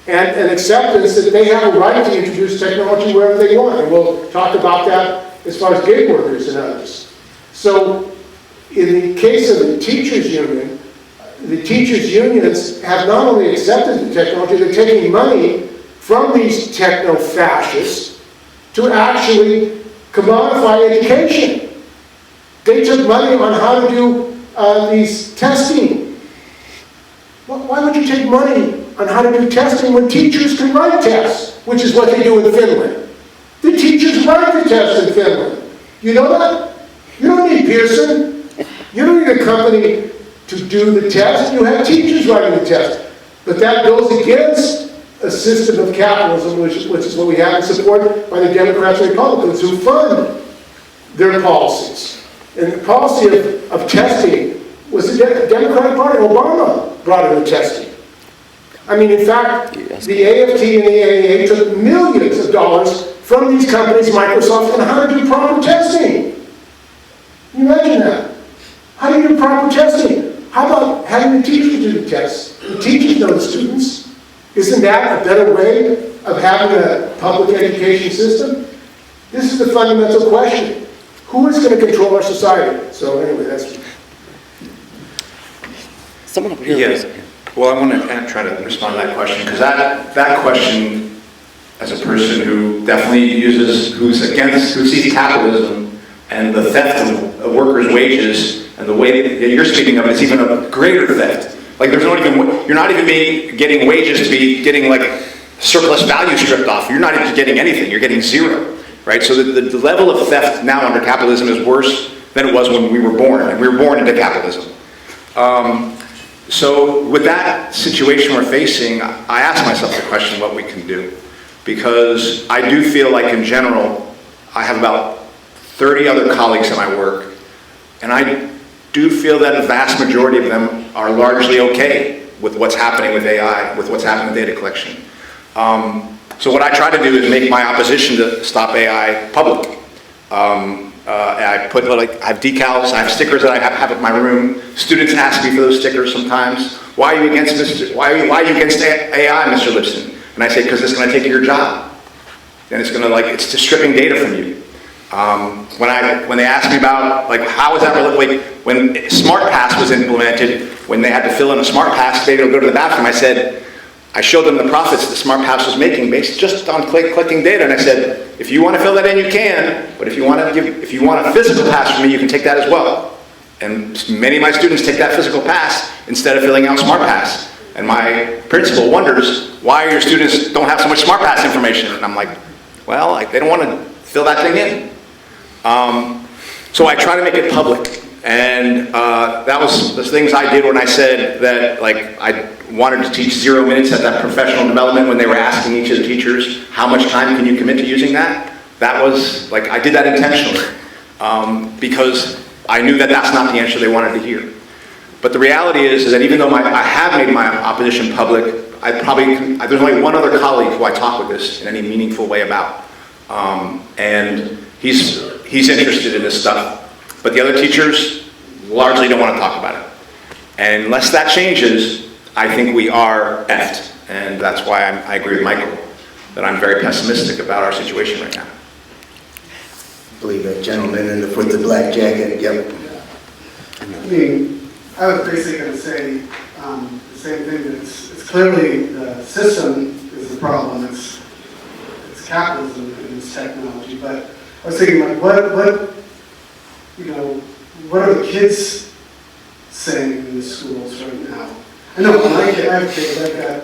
and an acceptance that they have a right to introduce technology wherever they want. And we'll talk about that as far as gig workers and others. So, in the case of the teachers' union, the teachers' unions have not only accepted the technology, they're taking money from these techno-fascists to actually commodify education. They took money on how to do these testing. Why would you take money on how to do testing when teachers can write tests, which is what they do in Finland? The teachers write the tests in Finland. You know that? You don't need Pearson. You don't need a company to do the test. You have teachers writing the test. But that goes against a system of capitalism, which is what we have in support by the Democrats and Republicans who fund their policies. And the policy of testing was the Democratic Party. Obama brought in the testing. I mean, in fact, the AFT and the AAA took millions of dollars from these companies, Microsoft, and how to do proper testing. Can you imagine that? How do you do proper testing? How about having the teachers do the tests? The teachers know the students. Isn't that a better way of having a public education system? This is the fundamental question. Who is going to control our society? So anyway, that's... Someone up here. Yes. Well, I want to try to respond to that question, because that question, as a person who definitely who sees capitalism and the theft of workers' wages, and the way that you're speaking of it is even a greater theft. Like you're not even getting wages to be getting like surplus value stripped off. You're not even getting anything. You're getting zero, right? So the level of theft now under capitalism is worse than it was when we were born, and we were born into capitalism. So with that situation we're facing, I ask myself the question what we can do. Because I do feel like in general, I have about 30 other colleagues at my work, and I do feel that a vast majority of them are largely okay with what's happening with AI, with what's happening with data collection. So what I try to do is make my opposition to Stop AI public. I have decals, I have stickers that I have in my room. Students ask me for those stickers sometimes. Why are you against AI, Mr. Libson? And I say, because it's going to take your job. And it's just stripping data from you. When they ask me about, like, how is that related, when SmartPass was implemented, when they had to fill in a SmartPass data to go to the bathroom, I showed them the profits that SmartPass was making based just on collecting data, and I said, if you want to fill that in, you can, but if you want a physical pass from me, you can take that as well. And many of my students take that physical pass instead of filling out SmartPass. And my principal wonders why your students don't have so much SmartPass information. And I'm like, well, they don't want to fill that thing in. So I try to make it public. And that was the things I did when I said that, like, I wanted to teach 0 minutes at that professional development when they were asking each of the teachers, how much time can you commit to using that? That was, like, I did that intentionally because I knew that that's not the answer they wanted to hear. But the reality is that even though I have made my opposition public, there's only one other colleague who I talk with this in any meaningful way about. And he's interested in this stuff. But the other teachers largely don't want to talk about it. And unless that changes, I think we are effed. And that's why I agree with Michael, that I'm very pessimistic about our situation right now. I believe that gentleman with the black jacket, yep. I mean, I was basically going to say the same thing, that it's clearly the system is the problem. It's capitalism and it's technology. But I was thinking, like, what are the kids saying in the schools right now? I know when I have kids, I've got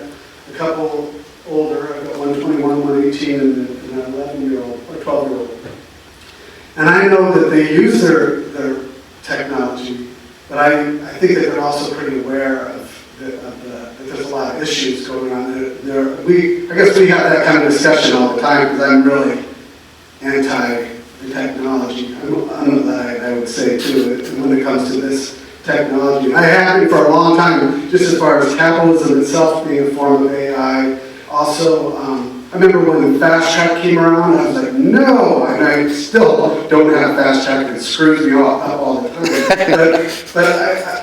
a couple older. I've got one 21, one 18, and an 11-year-old or 12-year-old. And I know that they use their technology, but I think that they're also pretty aware of that there's a lot of issues going on. I guess we have that kind of discussion all the time because I'm really anti the technology. I would say too, when it comes to this technology. I have been for a long time, just as far as capitalism itself being a form of AI. Also, I remember when Fast Track came around, I was like, no, and I still don't have Fast Track, it screws me up all the time. but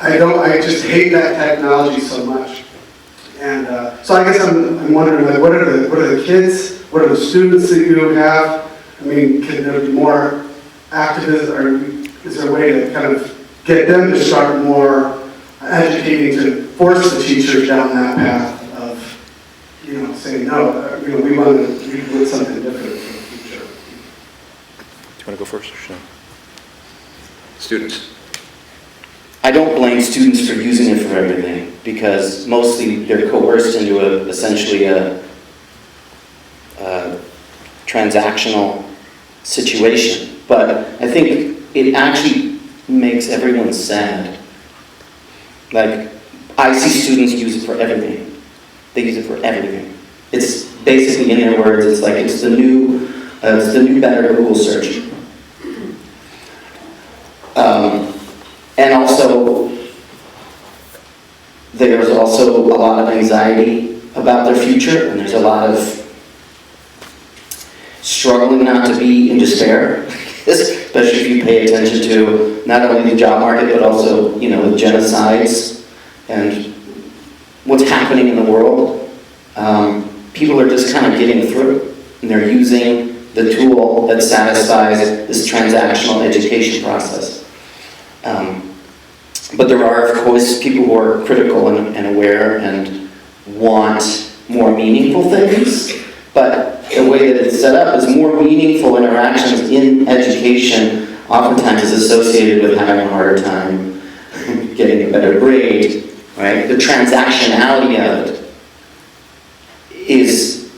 I just hate that technology so much. And so I guess I'm wondering, like, what are the kids, what are the students that you have? I mean, can there be more activists, or is there a way to kind of get them to start more educating to force the teachers down that path? Saying, no, we want something different for the future. Do you want to go first? Or students. I don't blame students for using it for everything, because mostly they're coerced into essentially a transactional situation. But I think it actually makes everyone sad. Like, I see students use it for everything. They use it for everything. It's basically, in their words, it's like it's the new better Google search. And also, there's also a lot of anxiety about their future, and there's a lot of struggling not to be in despair, especially if you pay attention to not only the job market, but also, the genocides and what's happening in the world. People are just kind of getting through, and they're using the tool that satisfies this transactional education process. But there are, of course, people who are critical and aware and want more meaningful things, but the way that it's set up is more meaningful interactions in education oftentimes is associated with having a harder time getting a better grade, right? The transactionality of it is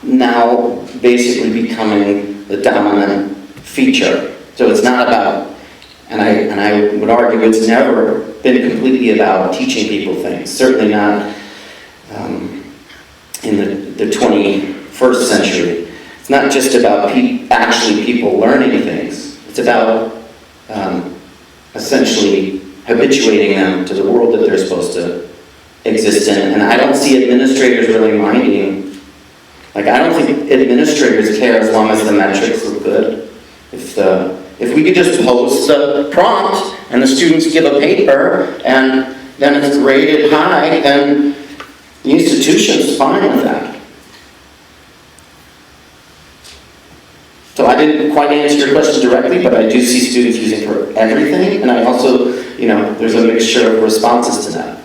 now basically becoming the dominant feature. So it's not about, and I would argue it's never been completely about teaching people things, certainly not in the 21st century. It's not just about actually people learning things. It's about essentially habituating them to the world that they're supposed to exist in. And I don't see administrators really minding. Like, I don't think administrators care as long as the metrics look good. If we could just post the prompt and the students give a paper and then it's rated high, then the institution's fine with that. So I didn't quite answer your question directly, but I do see students using it for everything, and I also, there's a mixture of responses to that.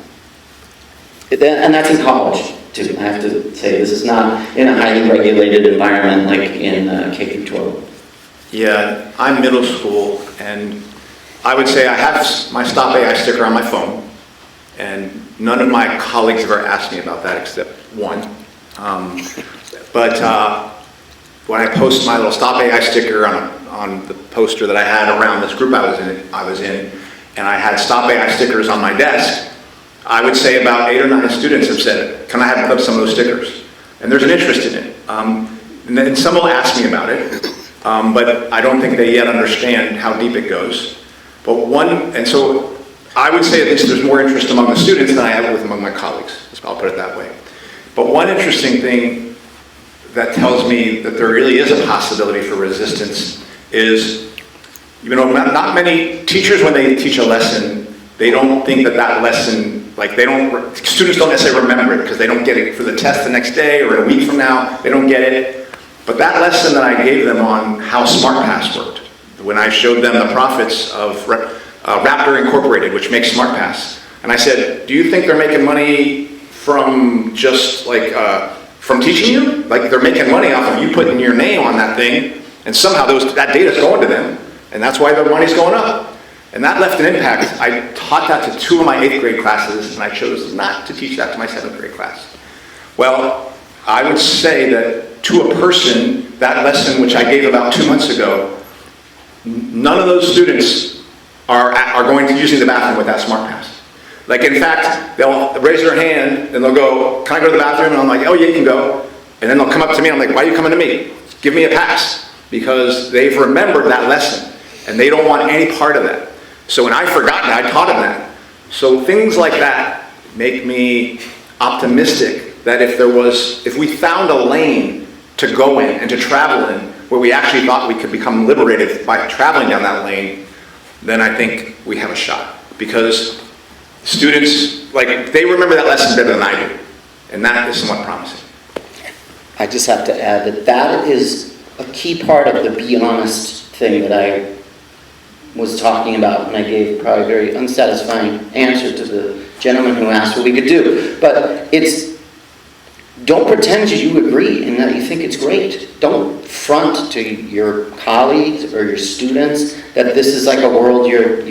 And that's in college, too. I have to say, this is not in a highly regulated environment like in K through 12. Yeah, I'm middle school, and I would say I have my Stop AI sticker on my phone, and none of my colleagues ever asked me about that except one. But when I post my little Stop AI sticker on the poster that I had around this group I was in, and I had Stop AI stickers on my desk, I would say about 8 or 9 students have said, can I have put up some of those stickers? And there's an interest in it. And then some will ask me about it, but I don't think they yet understand how deep it goes. And so I would say at least there's more interest among the students than I have among my colleagues. I'll put it that way. But one interesting thing that tells me that there really is a possibility for resistance is, not many teachers, when they teach a lesson, they don't think that lesson, students don't necessarily remember it because they don't get it for the test the next day or a week from now, they don't get it. But that lesson that I gave them on how SmartPass worked, when I showed them the profits of Raptor Incorporated, which makes SmartPass, and I said, do you think they're making money from just from teaching you? Like, they're making money off of you putting your name on that thing, and somehow that data's going to them, and that's why their money's going up. And that left an impact. I taught that to 2 of my 8th grade classes, and I chose not to teach that to my 7th grade class. Well, I would say that to a person, that lesson, which I gave about 2 months ago, none of those students are going to using the bathroom with that SmartPass. Like, in fact, they'll raise their hand and they'll go, can I go to the bathroom? And I'm like, oh yeah, you can go. And then they'll come up to me and I'm like, why are you coming to me? Give me a pass. Because they've remembered that lesson and they don't want any part of that. So when I forgot that, I taught them that. So things like that make me optimistic that if we found a lane to go in and to travel in, where we actually thought we could become liberated by traveling down that lane, then I think we have a shot. Because students, they remember that lesson better than I do. And that is somewhat promising. I just have to add that is a key part of the be honest thing that I was talking about, and I gave probably a very unsatisfying answer to the gentleman who asked what we could do. But don't pretend you agree and that you think it's great. Don't front to your colleagues or your students that this is like a world you're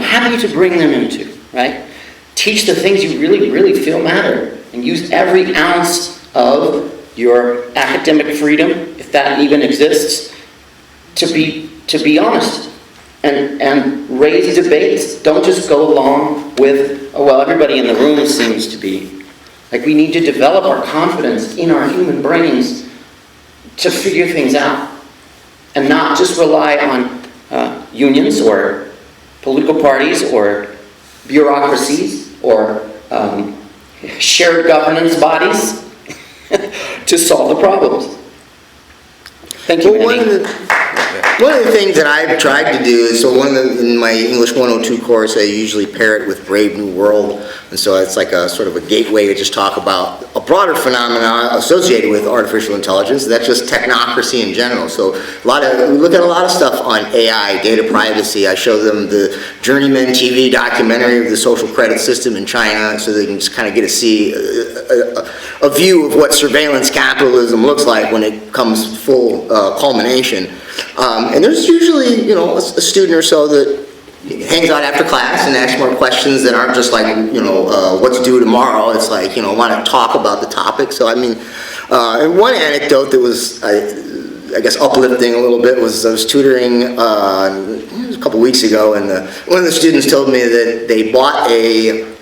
happy to bring them into, right? Teach the things you really, really feel matter, and use every ounce of your academic freedom, if that even exists, to be honest and raise debates. Don't just go along with, oh, well, everybody in the room seems to be. We need to develop our confidence in our human brains to figure things out and not just rely on unions or political parties or bureaucracies or shared governance bodies to solve the problems. Thank you, Well, Andy. one of the things that I've tried to do is, so in my English 102 course, I usually pair it with Brave New World, and so it's like a sort of a gateway to just talk about a broader phenomenon associated with artificial intelligence. That's just technocracy in general. So we look at a lot of stuff on AI, data privacy. I show them the Journeyman TV documentary of the social credit system in China, so they can just kind of get to see a view of what surveillance capitalism looks like when it comes full culmination. And there's usually, you know, a student or so that hangs out after class and asks more questions that aren't just like, you know, what's due tomorrow. It's like, you know, want to talk about the topic. So, I mean, and one anecdote that was, I guess, uplifting a little bit was I was tutoring it was a couple weeks ago, and one of the students told me that they bought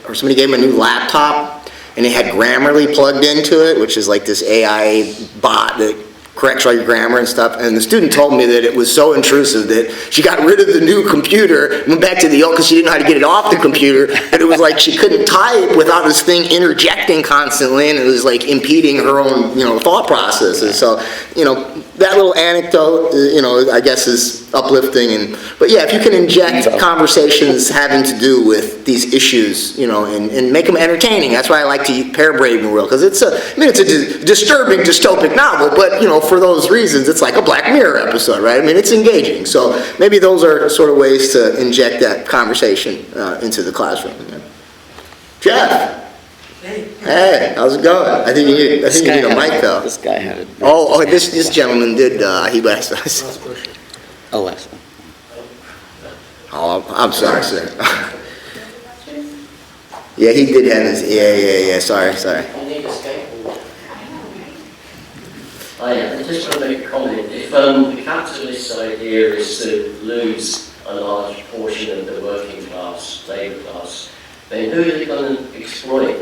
or somebody gave them a new laptop, and they had Grammarly plugged into it, which is like this AI bot that corrects all your grammar and stuff, and the student told me that it was so intrusive that she got rid of the new computer, went back to the old, because she didn't know how to get it off the computer, and it was like she couldn't type without this thing interjecting constantly, and it was like impeding her own, you know, thought processes. So, you know, that little anecdote, you know, I guess is uplifting, but yeah, if you can inject conversations having to do with these issues, you know, and make them entertaining, that's why I like to pair Brave New World, because it's a disturbing dystopic novel, but, you know, for those reasons, it's like a Black Mirror episode, right? I mean, it's engaging. So maybe those are sort of ways to inject that conversation into the classroom. Yeah. Jeff. Hey, how's it going? I think you need a mic, though. This guy had it. Oh, this gentleman did. He last us. Oh, last one. Oh, I'm sorry, sir. Yeah, he did have his. Yeah. Sorry. I just want to make a comment. If the capitalist idea is to lose a large portion of the working class, labour class, then who are they going to exploit?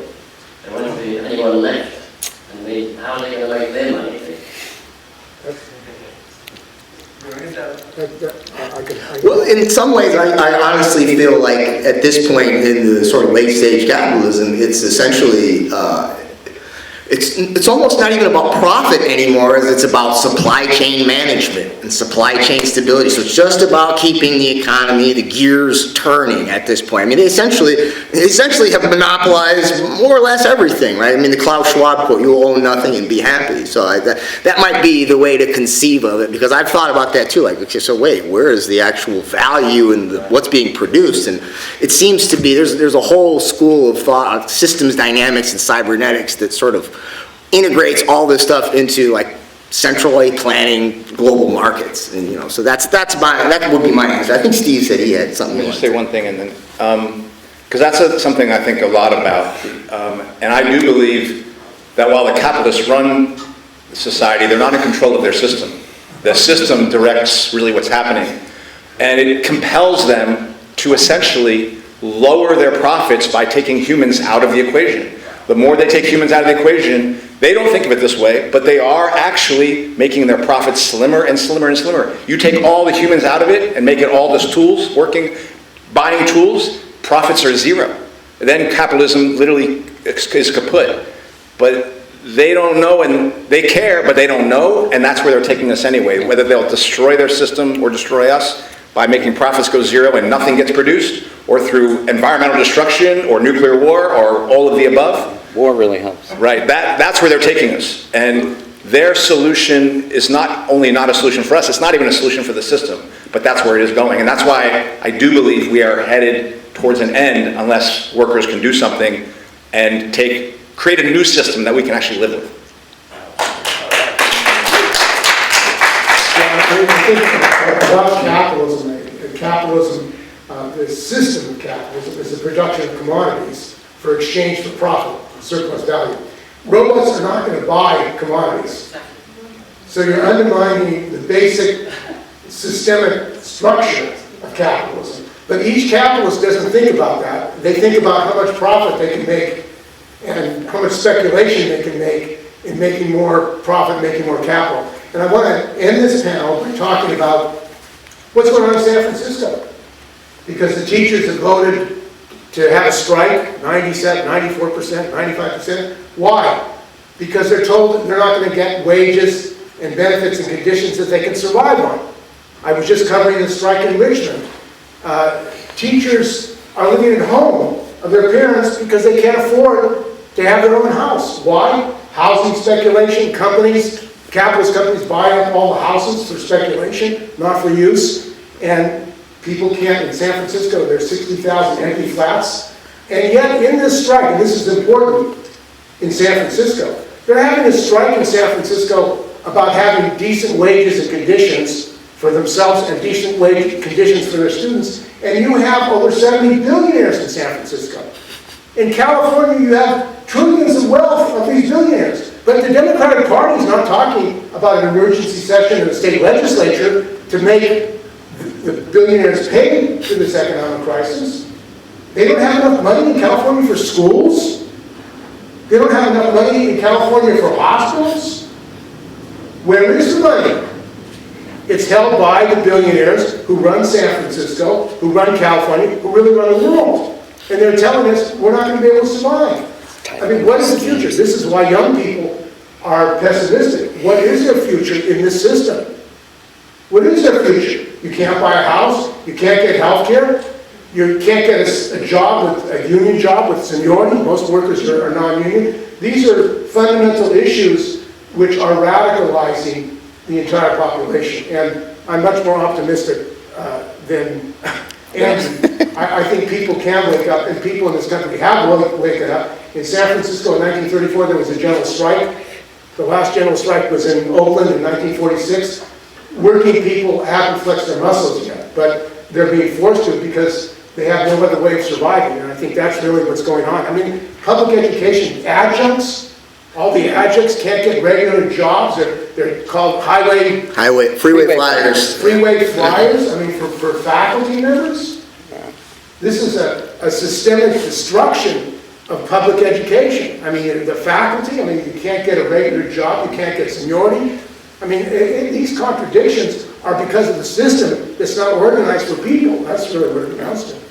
There won't be anyone left. I mean, how are they going to make their money? Well, in some ways, I honestly feel like at this point in the sort of late stage capitalism, it's essentially it's almost not even about profit anymore, as it's about supply chain management and supply chain stability. So it's just about keeping the economy, the gears turning at this point. I mean, they essentially have monopolized more or less everything, right? I mean, the Klaus Schwab quote, "You'll own nothing and be happy." So that might be the way to conceive of it, because I've thought about that too. Like, okay, so wait, where is the actual value in what's being produced? And it seems to be, there's a whole school of thought on systems dynamics and cybernetics that sort of integrates all this stuff into like centrally planning global markets, and you know, so that would be my answer. I think Steve said he had something. Let me just say one thing, and then because that's something I think a lot about, and I do believe that while the capitalists run society, they're not in control of their system. The system directs really what's happening, and it compels them to essentially lower their profits by taking humans out of the equation. The more they take humans out of the equation, they don't think of it this way, but they are actually making their profits slimmer and slimmer and slimmer. You take all the humans out of it and make it all just tools, buying tools, profits are zero. Then capitalism literally is kaput. But they don't know, and they care, but they don't know, and that's where they're taking us anyway. Whether they'll destroy their system or destroy us by making profits go zero and nothing gets produced, or through environmental destruction or nuclear war or all of the above. War really helps. Right, that's where they're taking us. And their solution is not only not a solution for us, it's not even a solution for the system, but that's where it is going. And that's why I do believe we are headed towards an end unless workers can do something and create a new system that we can actually live with. I think about capitalism, the system of capitalism is the production of commodities for exchange for profit, surplus value. Robots are not going to buy commodities. So you're undermining the basic systemic structure of capitalism. But each capitalist doesn't think about that. They think about how much profit they can make and how much speculation they can make in making more profit, making more capital. And I want to end this panel by talking about what's going on in San Francisco. Because the teachers have voted to have a strike, 97, 94%, 95%. Why? Because they're told that they're not going to get wages and benefits and conditions that they can survive on. I was just covering the strike in Richmond. Teachers are living at home of their parents because they can't afford to have their own house. Why? Housing speculation, companies, capitalist companies buy up all the houses for speculation, not for use. And people can't, in San Francisco, there's 60,000 empty flats. And yet in this strike, and this is important in San Francisco, they're having a strike in San Francisco about having decent wages and conditions for themselves and decent wage conditions for their students. And you have over 70 billionaires in San Francisco. In California, you have trillions of wealth of these billionaires. But the Democratic Party is not talking about an emergency session in the state legislature to make the billionaires pay for this economic crisis. They don't have enough money in California for schools. They don't have enough money in California for hospitals. Where is the money? It's held by the billionaires who run San Francisco, who run California, who really run the world. And they're telling us we're not going to be able to survive. I mean, what is the future? This is why young people are pessimistic. What is their future in this system? What is their future? You can't buy a house. You can't get health care. You can't get a job, a union job with seniority. Most workers are non-union. These are fundamental issues which are radicalizing the entire population. And I'm much more optimistic than Andrew. I think people can wake up, and people in this country have waken up. In San Francisco in 1934, there was a general strike. The last general strike was in Oakland in 1946. Working people haven't flexed their muscles yet, but they're being forced to because they have no other way of surviving, and I think that's really what's going on. I mean, public education, adjuncts, all the adjuncts can't get regular jobs. They're called freeway flyers. Freeway flyers, I mean, for faculty members. This is a systemic destruction of public education. I mean, the faculty, I mean, you can't get a regular job, you can't get seniority. I mean, these contradictions are because of the system that's not organized for people. That's really what it amounts to.